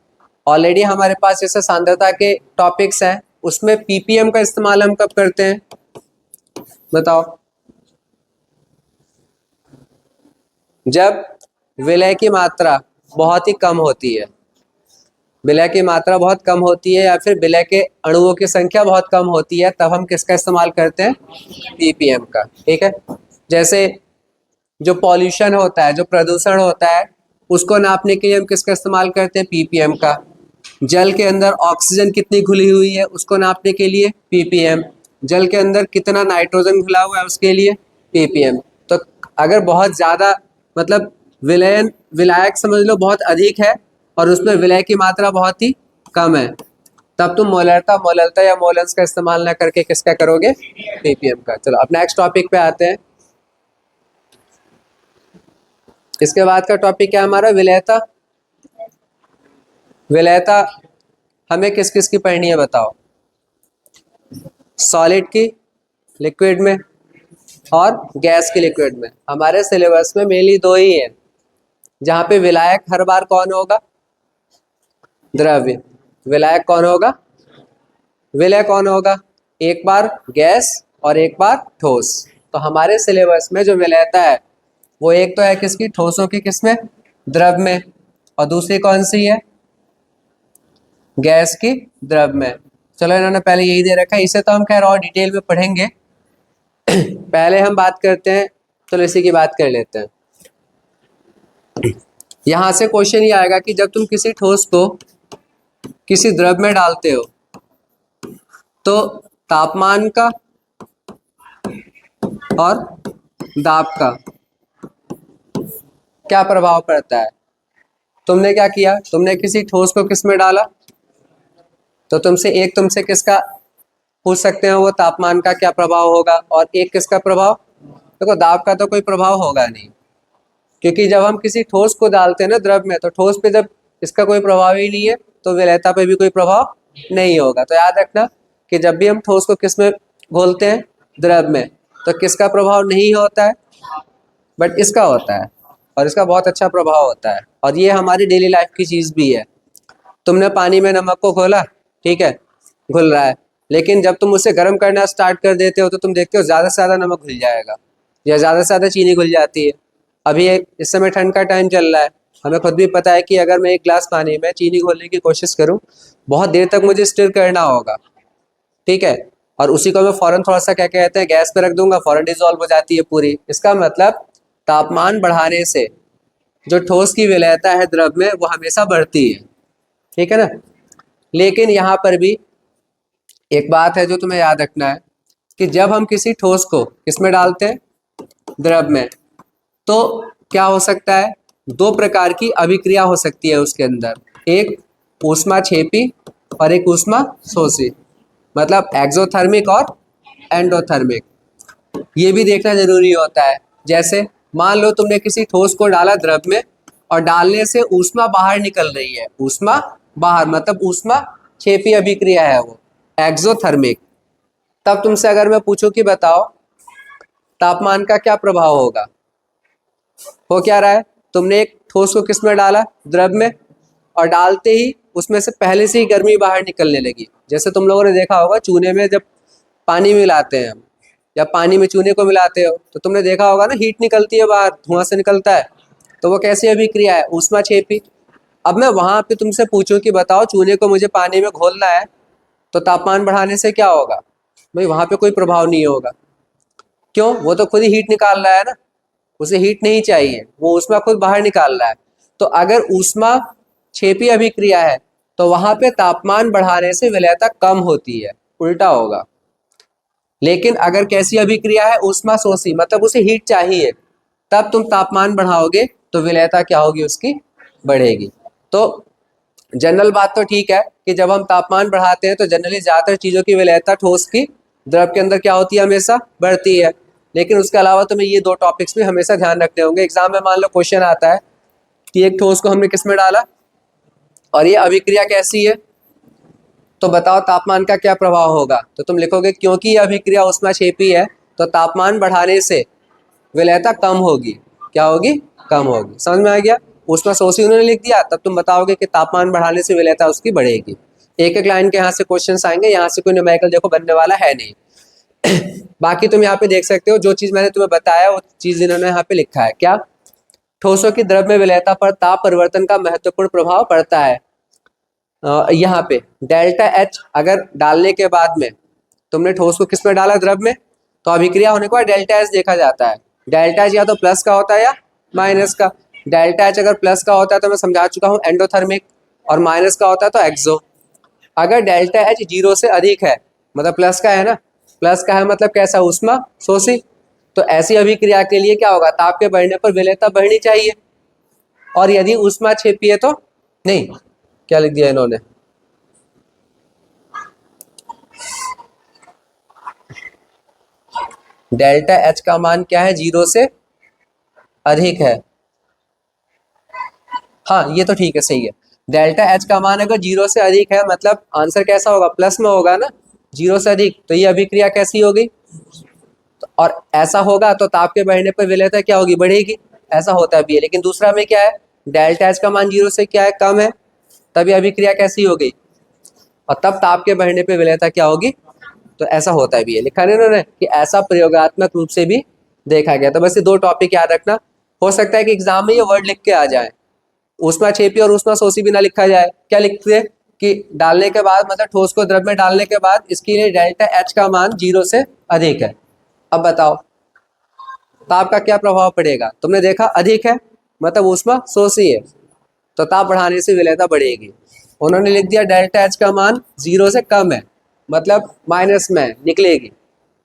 ऑलरेडी हमारे पास जैसे सांद्रता के टॉपिक्स हैं, उसमें ppm का इस्तेमाल हम कब करते हैं बताओ, जब विलय की मात्रा बहुत ही कम होती है, विलय की मात्रा बहुत कम होती है या फिर विलय के अणुओं की संख्या बहुत कम होती है, तब हम किसका इस्तेमाल करते हैं ppm का। ठीक है, जैसे जो पॉल्यूशन होता है, जो प्रदूषण होता है, उसको नापने के लिए हम किसका इस्तेमाल करते हैं ppm का। जल के अंदर ऑक्सीजन कितनी घुली हुई है उसको नापने के लिए ppm। जल के अंदर कितना नाइट्रोजन घुला हुआ है उसके लिए ppm। तो अगर बहुत ज़्यादा मतलब विलायक समझ लो बहुत अधिक है और उसमें विलय की मात्रा बहुत ही कम है, तब तुम मोलरता या मोलेंस का इस्तेमाल ना करके किसका करोगे, ppm का। चलो अब नेक्स्ट टॉपिक पे आते हैं। इसके बाद का टॉपिक क्या हमारा, विलयता। विलयता हमें किस किस की पढ़नी है बताओ, सॉलिड की लिक्विड में और गैस की लिक्विड में। हमारे सिलेबस में मेनली दो ही है जहाँ पे विलायक हर बार कौन होगा, द्रव्य। विलायक कौन होगा, विलय कौन होगा, एक बार गैस और एक बार ठोस। तो हमारे सिलेबस में जो विलयता है वो एक तो है किसकी, ठोसों की, किसमें, द्रव में, और दूसरी कौन सी है, गैस की, द्रव में। चलो इन्होंने पहले यही दे रखा है, इसे तो हम खैर और डिटेल में पढ़ेंगे। पहले हम बात करते हैं, चलो इसी की बात कर लेते हैं। यहां से क्वेश्चन ये आएगा कि जब तुम किसी ठोस को किसी द्रव में डालते हो तो तापमान का और दाब का क्या प्रभाव पड़ता है। तुमने क्या किया, तुमने किसी ठोस को किस में डाला, तो तुमसे किसका पूछ सकते हो वो तापमान का क्या प्रभाव होगा, और एक किसका प्रभाव, देखो दाब का तो कोई प्रभाव होगा नहीं, क्योंकि जब हम किसी ठोस को डालते हैं ना द्रव में, तो ठोस पे जब इसका कोई प्रभाव ही नहीं है तो विलयता पे भी कोई प्रभाव नहीं होगा। तो याद रखना कि जब भी हम ठोस को किस में घोलते हैं, द्रव में, तो किसका प्रभाव नहीं होता है, बट इसका होता है, और इसका बहुत अच्छा प्रभाव होता है। और ये हमारी डेली लाइफ की चीज़ भी है। तुमने पानी में नमक को घोला, ठीक है, घुल रहा है, लेकिन जब तुम उसे गर्म करना स्टार्ट कर देते हो तो तुम देखते हो ज़्यादा से ज़्यादा नमक घुल जाएगा या ज़्यादा से ज़्यादा चीनी घुल जाती है। अभी इस समय ठंड का टाइम चल रहा है, हमें खुद भी पता है कि अगर मैं एक गिलास पानी में चीनी घोलने की कोशिश करूं, बहुत देर तक मुझे स्टिर करना होगा, ठीक है, और उसी को मैं फ़ौरन थोड़ा सा क्या कहते हैं गैस पे रख दूंगा, फ़ौरन डिजॉल्व हो जाती है पूरी। इसका मतलब तापमान बढ़ाने से जो ठोस की विलयता है द्रव में वो हमेशा बढ़ती है, ठीक है ना। लेकिन यहाँ पर भी एक बात है जो तुम्हें याद रखना है कि जब हम किसी ठोस को किसमें डालते हैं, द्रव में, तो क्या हो सकता है, दो प्रकार की अभिक्रिया हो सकती है उसके अंदर, एक ऊष्माक्षेपी और एक ऊष्मा शोषी, मतलब एक्सोथर्मिक और एंडोथर्मिक। ये भी देखना जरूरी होता है। जैसे मान लो तुमने किसी ठोस को डाला द्रव में और डालने से ऊष्मा बाहर निकल रही है, ऊष्मा बाहर मतलब ऊष्मा क्षेपी अभिक्रिया है वो, एक्सोथर्मिक। तब तुमसे अगर मैं पूछूं कि बताओ तापमान का क्या प्रभाव होगा, हो क्या रहा है, तुमने एक ठोस को किस में डाला, द्रव में, और डालते ही उसमें से पहले से ही गर्मी बाहर निकलने लगी। जैसे तुम लोगों ने देखा होगा चूने में जब पानी मिलाते हैं हम, या पानी में चूने को मिलाते हो तो तुमने देखा होगा ना हीट निकलती है बाहर, धुआं से निकलता है, तो वो कैसी अभिक्रिया है, ऊष्माक्षेपी। अब मैं वहां पे तुमसे पूछूं कि बताओ चूने को मुझे पानी में घोलना है तो तापमान बढ़ाने से क्या होगा, भाई वहां पे कोई प्रभाव नहीं होगा। क्यों, वो तो खुद ही हीट निकाल रहा है ना, उसे हीट नहीं चाहिए, वो ऊष्मा खुद बाहर निकाल रहा है। तो अगर ऊष्मा क्षेपी अभिक्रिया है तो वहां पे तापमान बढ़ाने से विलयता कम होती है, उल्टा होगा। लेकिन अगर कैसी अभिक्रिया है, ऊष्मा शोषी, मतलब उसे हीट चाहिए, तब तुम तापमान बढ़ाओगे तो विलयता क्या होगी, उसकी बढ़ेगी। तो जनरल बात तो ठीक है कि जब हम तापमान बढ़ाते हैं तो जनरली ज़्यादातर चीज़ों की विलयता ठोस की द्रव के अंदर क्या होती है, हमेशा बढ़ती है। लेकिन उसके अलावा तुम्हें ये दो टॉपिक्स भी हमेशा ध्यान रखने होंगे। एग्जाम में मान लो क्वेश्चन आता है कि एक ठोस को हमने किस में डाला और ये अभिक्रिया कैसी है, तो बताओ तापमान का क्या प्रभाव होगा, तो तुम लिखोगे क्योंकि यह अभिक्रिया ऊष्माक्षेपी है तो तापमान बढ़ाने से विलयता कम होगी, क्या होगी, कम होगी। समझ में आ गया, ऊष्मा शोषी उन्होंने लिख दिया, तब तुम बताओगे कि तापमान बढ़ाने से विलयता उसकी बढ़ेगी। एक एक लाइन के यहाँ से क्वेश्चन आएंगे, यहाँ से कोई न्यूमेरिकल देखो बनने वाला है नहीं। बाकी तुम यहाँ पे देख सकते हो जो चीज मैंने तुम्हें बताया वो चीज इन्होंने यहाँ पे लिखा है, क्या, ठोसों की द्रव में विलयता पर ताप परिवर्तन का महत्वपूर्ण प्रभाव पड़ता है। यहाँ पे डेल्टा एच अगर डालने के बाद में तुमने ठोस को किस में डाला, द्रव में, तो अभिक्रिया होने के बाद डेल्टा एच देखा जाता है। डेल्टा एच या तो प्लस का होता है या माइनस का। डेल्टा एच अगर प्लस का होता है तो मैं समझा चुका हूँ एंडोथर्मिक, और माइनस का होता है तो एक्सो। अगर डेल्टा एच 0 से अधिक है, मतलब प्लस का है ना, प्लस का है मतलब कैसा, ऊष्मा शोषी। तो ऐसी अभिक्रिया के लिए क्या होगा, ताप के बढ़ने पर विलेयता बढ़नी चाहिए। और यदि ऊष्मा क्षेपी है तो नहीं, क्या लिख दिया इन्होंने, डेल्टा एच का मान क्या है, 0 से अधिक है। हाँ ये तो ठीक है, सही है। डेल्टा एच का मान अगर 0 से अधिक है मतलब आंसर कैसा होगा, प्लस में होगा ना, 0 से अधिक। तो ये अभिक्रिया कैसी होगी, और ऐसा होगा तो ताप के बढ़ने पर विलेयता क्या होगी, बढ़ेगी। ऐसा होता भी है, लेकिन दूसरा में क्या है, डेल्टा एच का मान 0 से क्या है, कम है, तब ये अभिक्रिया कैसी होगी, और तब ताप के बढ़ने पर विलेयता क्या होगी। तो ऐसा होता भी है, लिखा नहीं उन्होंने कि ऐसा प्रयोगात्मक रूप से भी देखा गया। तो बस ये 2 टॉपिक याद रखना। हो सकता है कि एग्जाम में ये वर्ड लिख के आ जाए, ऊष्मा क्षेपी और ऊष्मा शोषी भी ना लिखा जाए। क्या लिखते हैं कि डालने के बाद, मतलब ठोस को द्रव में डालने के बाद इसके लिए डेल्टा एच का मान 0 से अधिक है। अब बताओ ताप का क्या प्रभाव पड़ेगा, तुमने देखा अधिक है मतलब ऊष्मा शोषी है, तो ताप बढ़ाने से विलेयता बढ़ेगी। उन्होंने लिख दिया डेल्टा एच का मान 0 से कम है मतलब माइनस में निकलेगी,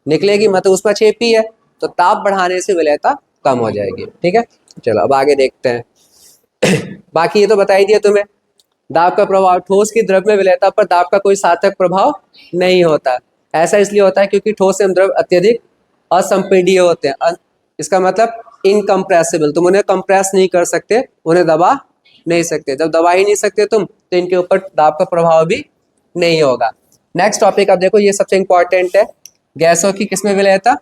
निकलेगी मतलब ऊष्मा क्षेपी है, तो ताप बढ़ाने से विलेयता कम हो जाएगी। ठीक है, चलो अब आगे देखते हैं। बाकी ये तो बता ही दिया तुम्हें, दाब का प्रभाव, ठोस की द्रव में विलेयता पर दाब का कोई सार्थक प्रभाव नहीं होता। ऐसा इसलिए होता है क्योंकि ठोस एवं द्रव अत्यधिक असंपीड्य होते हैं। इसका मतलब इनकम्प्रेसिबल, तुम उन्हें कंप्रेस नहीं कर सकते, उन्हें दबा नहीं सकते। जब दबा ही नहीं सकते तुम, तो इनके ऊपर दाब का प्रभाव भी नहीं होगा। नेक्स्ट टॉपिक अब देखो, ये सबसे इंपॉर्टेंट है, गैसों की किसमें विलेयता।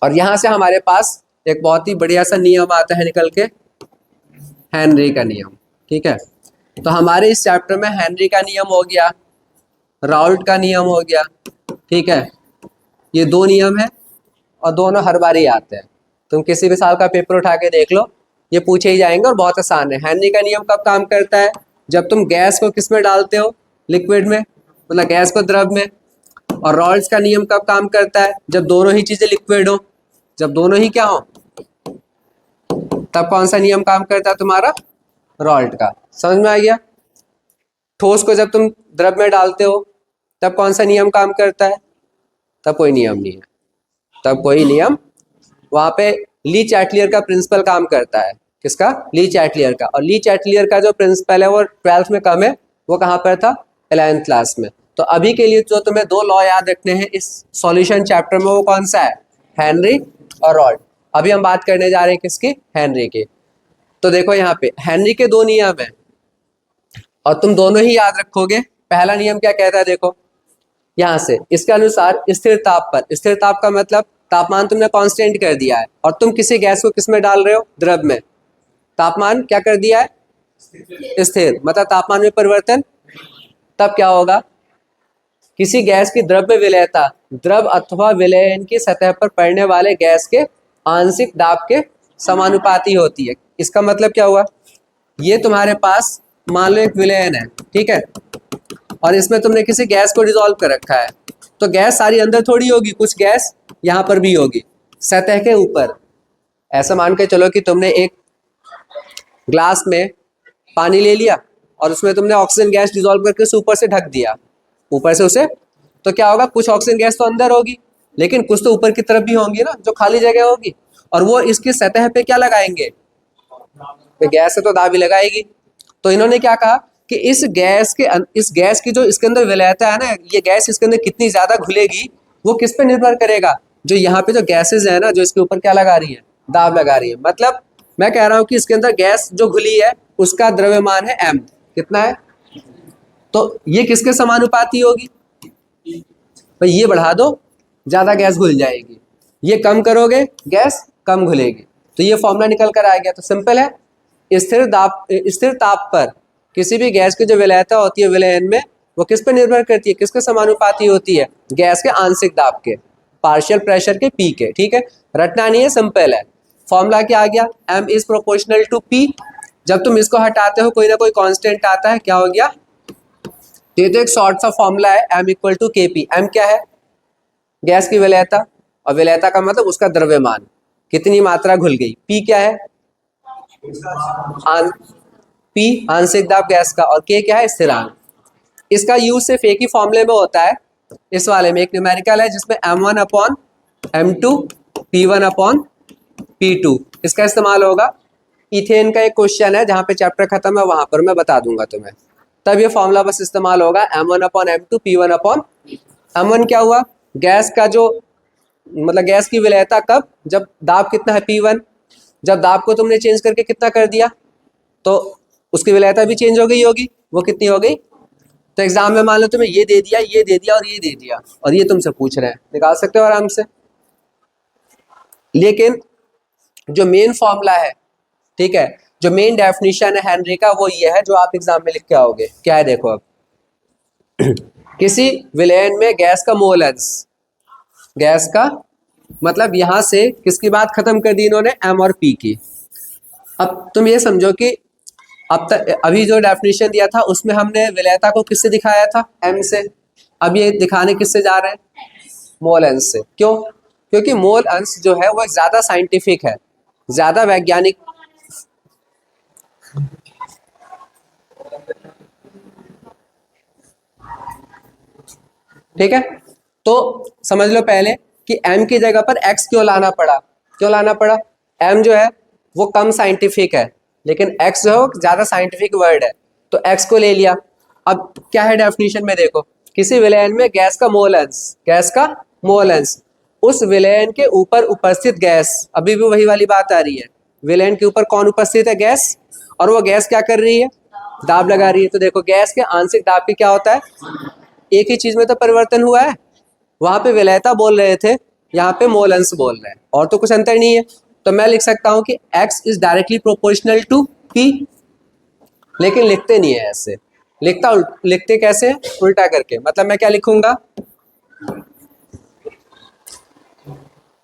और यहां से हमारे पास एक बहुत ही बढ़िया सा नियम आता है निकल के, हेनरी का नियम। ठीक है, तो हमारे इस चैप्टर में हेनरी का नियम हो गया, राउल्ट का नियम हो गया। ठीक है, ये 2 नियम है और दोनों हर बार ही आते हैं। तुम किसी भी साल का पेपर उठा के देख लो, ये पूछे ही जाएंगे और बहुत आसान है। हेनरी का नियम कब काम करता है, जब तुम गैस को किस में डालते हो, लिक्विड में, मतलब गैस को द्रव में। और राउल्ट का नियम कब काम करता है, जब दोनों ही चीजें लिक्विड हो, जब दोनों ही क्या हो, तब कौन सा नियम काम करता है तुम्हारा, राउल्ट का। समझ में आ गया। ठोस को जब तुम द्रव में डालते हो तब कौन सा नियम काम करता है, तब कोई नियम नहीं है, तब कोई नियम, वहां पे ली चैटलियर का प्रिंसिपल काम करता है। किसका, ली चैटलियर का। और ली चैटलियर का जो प्रिंसिपल है वो 12th में कम है, वो कहाँ पर था, 11th क्लास में। तो अभी के लिए जो तुम्हें 2 लॉ याद रखने हैं इस सॉल्यूशन चैप्टर में, वो कौन सा है, हेनरी और राउल्ट। अभी हम बात करने जा रहे हैं किसकी, हेनरी की। तो देखो यहाँ पे हेनरी के 2 नियम है और तुम दोनों ही याद रखोगे। पहला नियम क्या कहता है, देखो यहाँ से, इसके अनुसार स्थिर ताप पर, स्थिर ताप का मतलब तापमान तुमने कांस्टेंट कर दिया है और तुम किसी गैस को किस में डाल रहे हो, द्रव में, तापमान क्या कर दिया है, स्थिर, मतलब तापमान में परिवर्तन। तब क्या होगा, किसी गैस की द्रव में विलेयता द्रव अथवा विलयन की सतह पर पड़ने वाले गैस के आंशिक दाब के समानुपाती होती है। इसका मतलब क्या हुआ, ये तुम्हारे पास मान लो एक विलयन है, ठीक है, और इसमें तुमने किसी गैस को डिसॉल्व कर रखा है, तो गैस सारी अंदर थोड़ी होगी, कुछ गैस यहाँ पर भी होगी सतह के ऊपर। ऐसा मान के चलो कि तुमने एक ग्लास में पानी ले लिया और उसमें तुमने ऑक्सीजन गैस डिसॉल्व करके उसे ऊपर से ढक दिया, ऊपर से उसे, तो क्या होगा, कुछ ऑक्सीजन गैस तो अंदर होगी लेकिन कुछ तो ऊपर की तरफ भी होंगी ना, जो खाली जगह होगी, और वो इसकी सतह पे क्या लगाएंगे, तो गैस से तो दाबी लगाएगी। तो इन्होंने क्या कहा कि इस गैस की जो इसके अंदर विलेयता है ना, ये गैस इसके अंदर कितनी ज्यादा घुलेगी, वो किस पे निर्भर करेगा, जो यहाँ पे जो गैसेज है ना, जो इसके ऊपर क्या लगा रही है, दाब लगा रही है। मतलब मैं कह रहा हूँ कि इसके अंदर गैस जो घुली है उसका द्रव्यमान है m, कितना है, तो ये किसके समानुपाती होगी, भाई ये बढ़ा दो ज्यादा गैस घुल जाएगी, ये कम करोगे गैस कम घुलेगी। तो ये फॉर्मूला निकल कर आ गया। तो सिंपल है, स्थिर ताप पर किसी भी गैस की जो विलेयता होती है विलयन में, वो किस पे निर्भर करती है, किसके समानुपाती होती है, गैस के आंशिक दाब के, पार्शियल प्रेशर के पी के। ठीक है, रटना नहीं है, सिंपल है। फॉर्मूला क्या आ गया, m is proportional to p। जब तुम इसको हटाते हो कोई ना कोई कांस्टेंट आता है, क्या हो गया, ये तो एक शॉर्ट सा फॉर्मूला है, m equal to kp। m क्या है, गैस की विलेयता, और विलेयता का मतलब उसका द्रव्यमान, कितनी मात्रा घुल गई। p क्या है, p आंशिक दाब गैस का, और k क्या है, स्थिरांक। इसका यूज सिर्फ एक ही फॉर्मूले में होता है, इस वाले में एक न्यूमेरिकल है जिसमें m1 upon m2 p1 upon p2 इसका इस्तेमाल होगा। इथेन का एक क्वेश्चन है जहाँ पे चैप्टर खत्म है, वहां पर मैं बता दूंगा तुम्हें, तब ये फॉर्मूला बस इस्तेमाल होगा m1 upon m2 p1 upon m1 क्या हुआ, गैस का जो मतलब गैस की विलेयता कब, जब दाब कितना है P1, जब दाब को तुमने चेंज करके कितना कर दिया तो उसकी विलेयता भी चेंज हो गई होगी, वो कितनी हो गई। तो एग्जाम में मान लो तुम्हें ये दे दिया, ये दे दिया और ये दे दिया और ये तुमसे पूछ रहे हैं, निकाल सकते हो आराम से। लेकिन जो मेन फॉर्मूला है, ठीक है, जो मेन डेफिनेशन है हेनरी का, वो ये है जो आप एग्जाम में लिख के आओगे। क्या है देखो, अब किसी विलेयन में गैस का मोल अंश, गैस का मतलब यहां से किसकी बात खत्म कर दी इन्होंने, एम और पी की। अब तुम ये समझो कि अब तक अभी जो डेफिनेशन दिया था उसमें हमने विलेयता को किससे दिखाया था, एम से। अब ये दिखाने किससे जा रहे हैं, मोल अंश से। क्यों, क्योंकि मोल अंश जो है वो ज्यादा साइंटिफिक है, ज्यादा वैज्ञानिक। ठीक है, तो समझ लो पहले कि m की जगह पर x क्यों लाना पड़ा, क्यों लाना पड़ा। m जो है वो कम साइंटिफिक है, लेकिन x जो है ज्यादा साइंटिफिक वर्ड है, तो x को ले लिया। अब क्या है डेफिनेशन में देखो, किसी विलयन में गैस का मोल अंश, गैस का मोल अंश, उस विलयन के ऊपर उपस्थित गैस, अभी भी वही वाली बात आ रही है, विलयन के ऊपर कौन उपस्थित है, गैस, और वो गैस क्या कर रही है, दाब लगा रही है। तो देखो गैस के आंशिक दाब की क्या होता है, एक ही चीज में तो परिवर्तन हुआ है, वहां पे विलेयता बोल रहे थे, यहाँ पे मोल अंश बोल रहे हैं, और तो कुछ अंतर नहीं है। तो मैं लिख सकता हूं कि x is directly proportional to p, लेकिन लिखते नहीं है ऐसे, लिखते कैसे, उल्टा करके। मतलब मैं क्या लिखूंगा,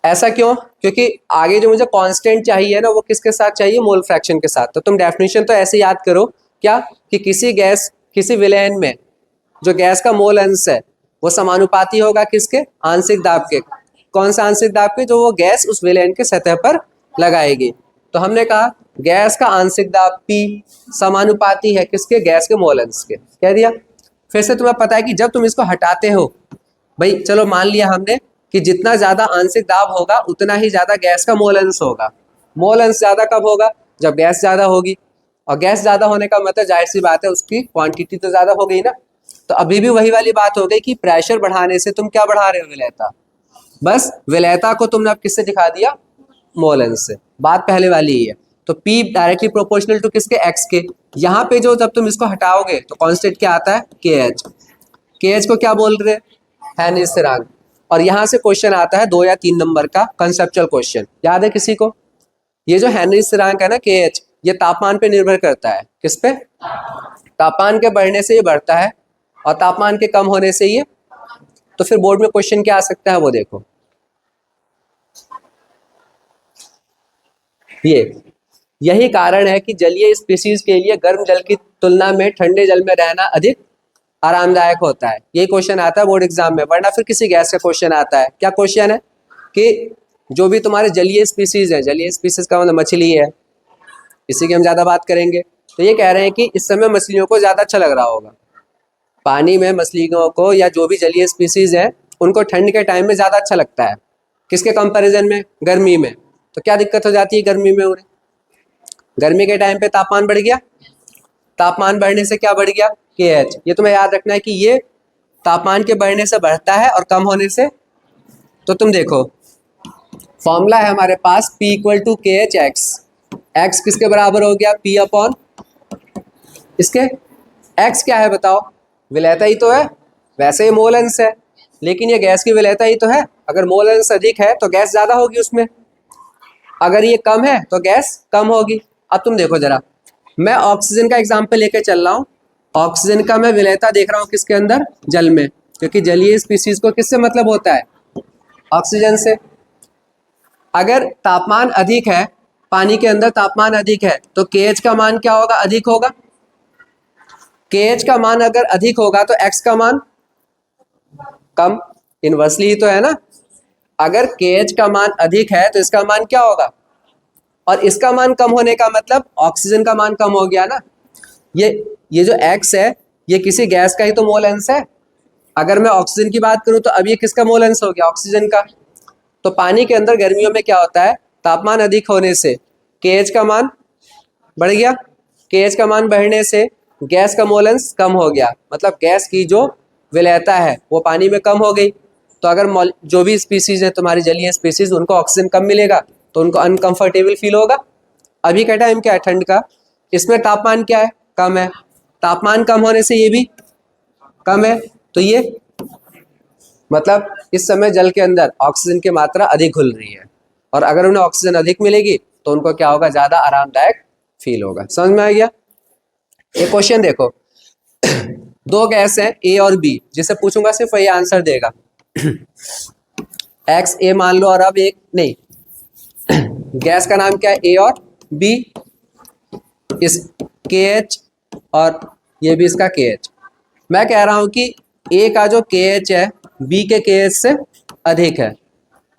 ऐसा क्यों, क्योंकि आगे जो मुझे कांस्टेंट चाहिए ना वो किसके साथ चाहिए, मोल फ्रैक्शन के साथ। तो तुम डेफिनेशन तो ऐसे याद करो, क्या कि किसी गैस, किसी विलयन में जो गैस का मोल अंश है वो समानुपाती होगा किसके, आंशिक दाब के। कौन सा आंशिक दाब के, जो वो गैस उस विलयन के सतह पर लगाएगी। तो हमने कहा गैस का आंशिक दाब P समानुपाती है किसके, गैस के मोल अंश के, कह दिया। फिर से तुम्हें पता है कि जब तुम इसको हटाते हो, भाई चलो मान लिया हमने कि जितना ज्यादा आंशिक दाब होगा उतना ही ज्यादा गैस का मोल अंश होगा। मोल अंश ज्यादा कब होगा, जब गैस ज्यादा होगी, और गैस ज्यादा होने का मतलब जाहिर सी बात है उसकी क्वांटिटी तो ज्यादा हो गई ना। तो अभी भी वही वाली बात हो गई कि प्रेशर बढ़ाने से तुम क्या बढ़ा रहे हो, विलेयता। बस विलेयता को तुमने अब किससे दिखा दिया, मोल अंश से। बात पहले वाली ही है। तो P डायरेक्टली प्रोपोर्शनल टू किसके, x के। यहाँ पे जो जब तुम इसको हटाओगे तो कांस्टेंट क्या आता है, KH। KH को क्या बोल रहे हैं, हेनरी स्थिरांक। और यहाँ से क्वेश्चन आता है 2 या 3 नंबर का कंसेप्चुअल क्वेश्चन, याद है किसी को। ये जो हेनरी स्थिरांक है ना KH, ये तापमान पे निर्भर करता है, किस पे, तापमान के बढ़ने से ये बढ़ता है और तापमान के कम होने से ये। तो फिर बोर्ड में क्वेश्चन क्या आ सकता है वो देखो, यही कारण है कि जलीय स्पीसीज के लिए गर्म जल की तुलना में ठंडे जल में रहना अधिक आरामदायक होता है। यही क्वेश्चन आता है बोर्ड एग्जाम में, वरना फिर किसी गैस का क्वेश्चन आता है। क्या क्वेश्चन है कि जो भी तुम्हारे जलीय स्पीसीज है, जलीय स्पीसीज का मतलब मछली है, इसी की हम ज्यादा बात करेंगे। तो ये कह रहे हैं कि इस समय मछलियों को ज्यादा अच्छा लग रहा होगा, पानी में मछलियों को या जो भी जलीय स्पीसीज है उनको ठंड के टाइम में ज़्यादा अच्छा लगता है, किसके कंपैरिजन में, गर्मी में। तो क्या दिक्कत हो जाती है गर्मी में उन्हें, गर्मी के टाइम पे तापमान बढ़ गया, तापमान बढ़ने से क्या बढ़ गया, KH। ये तुम्हें याद रखना है कि ये तापमान के बढ़ने से बढ़ता है और कम होने से। तो तुम देखो फॉर्मूला है हमारे पास P equal to KH x, x किसके बराबर हो गया, P अपॉन इसके, x क्या है बताओ, विलेयता ही तो है, वैसे ही मोल अंश है, लेकिन ये गैस की विलेयता ही तो है। अगर मोल अंश अधिक है तो गैस ज्यादा होगी उसमें, अगर ये कम है तो गैस कम होगी। अब तुम देखो जरा, मैं ऑक्सीजन का एग्जाम्पल लेके चल रहा हूँ। ऑक्सीजन का मैं विलेयता देख रहा हूँ किसके अंदर, जल में, क्योंकि जलीय स्पीसीज को किससे मतलब होता है, ऑक्सीजन से। अगर तापमान अधिक है, पानी के अंदर तापमान अधिक है, तो KH का मान क्या होगा, अधिक होगा। KH का मान अगर अधिक होगा तो x का मान कम, इनवर्सली ही तो है ना। अगर KH का मान अधिक है तो इसका मान क्या होगा, और इसका मान कम होने का मतलब ऑक्सीजन का मान कम हो गया ना। ये जो x है ये किसी गैस का ही तो मोल अंश है, अगर मैं ऑक्सीजन की बात करूं तो अब ये किसका मोल अंश हो गया, ऑक्सीजन का। तो पानी के अंदर गर्मियों में क्या होता है, तापमान अधिक होने से KH का मान बढ़ गया, KH का मान बढ़ने से गैस का मोल अंश कम हो गया, मतलब गैस की जो विलयता है वो पानी में कम हो गई। तो अगर जो भी स्पीसीज है तुम्हारी जलीय स्पीसीज, उनको ऑक्सीजन कम मिलेगा तो उनको अनकंफर्टेबल फील होगा। अभी का टाइम क्या है, ठंड का, इसमें तापमान क्या है, कम है, तापमान कम होने से ये भी कम है, तो ये मतलब इस समय जल के अंदर ऑक्सीजन की मात्रा अधिक घुल रही है, और अगर उन्हें ऑक्सीजन अधिक मिलेगी तो उनको क्या होगा, ज्यादा आरामदायक फील होगा। समझ में आ गया। ये क्वेश्चन देखो, दो गैस हैं A और B, जिसे पूछूंगा सिर्फ ये आंसर देगा। X A मान लो, और अब एक नहीं, गैस का नाम क्या है, A और B, इस KH और ये भी इसका KH। मैं कह रहा हूं कि A का जो KH है B के KH से अधिक है,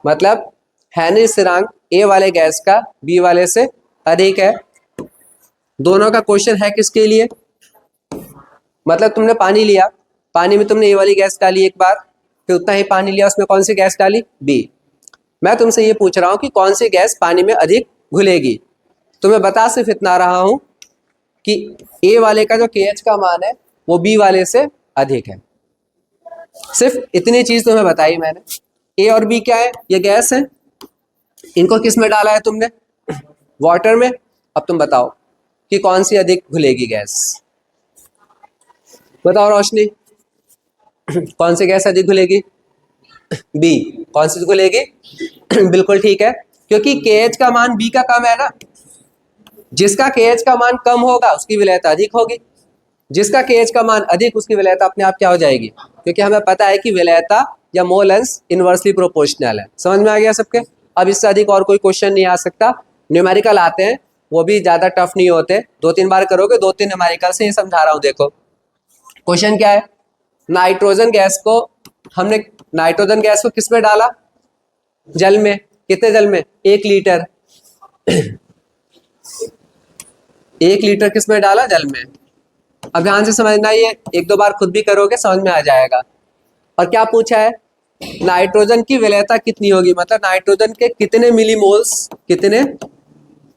मतलब हेनरी स्थिरांक A वाले गैस का B वाले से अधिक है। दोनों का क्वेश्चन है किसके लिए, मतलब तुमने पानी लिया, पानी में तुमने A वाली गैस डाली एक बार, फिर उतना ही पानी लिया, उसमें कौन सी गैस डाली, B। मैं तुमसे ये पूछ रहा हूं कि कौन सी गैस पानी में अधिक घुलेगी। तो मैं बता सिर्फ इतना रहा हूं कि A वाले का जो KH का मान है वो B वाले से अधिक है। सिर्फ इतनी चीज तुम्हें बताई मैंने। A और B क्या है, ये गैस है, इनको किस में डाला है तुमने, वाटर में। अब तुम बताओ कि कौन सी अधिक घुलेगी गैस, बताओ रोशनी, कौन सी गैस अधिक घुलेगी, B। कौन सी घुलेगी, बिल्कुल ठीक है, क्योंकि KH का मान B का कम है ना। जिसका KH का मान कम होगा उसकी विलयता अधिक होगी, जिसका KH का मान अधिक उसकी विलयता अपने आप क्या हो जाएगी, क्योंकि हमें पता है कि विलयता या मोल अंश इनवर्सली प्रोपोर्शनल है। समझ में आ गया सबके। अब इससे अधिक और कोई क्वेश्चन नहीं आ सकता। न्यूमेरिकल आते हैं, वो भी ज्यादा टफ नहीं होते, 2-3 बार करोगे 2-3 न्यूमेरिकल से ही समझा रहा हूं। देखो क्वेश्चन क्या है, नाइट्रोजन गैस को किस में डाला, जल में। कितने जल में, 1 लीटर। 1 लीटर किस में डाला, जल में। अब ध्यान से समझना, ये 1-2 बार खुद भी करोगे समझ में आ जाएगा। और क्या पूछा है, नाइट्रोजन की विलयता कितनी होगी, मतलब नाइट्रोजन के कितने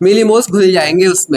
मिलीमोल्स घुल जाएंगे उसमें।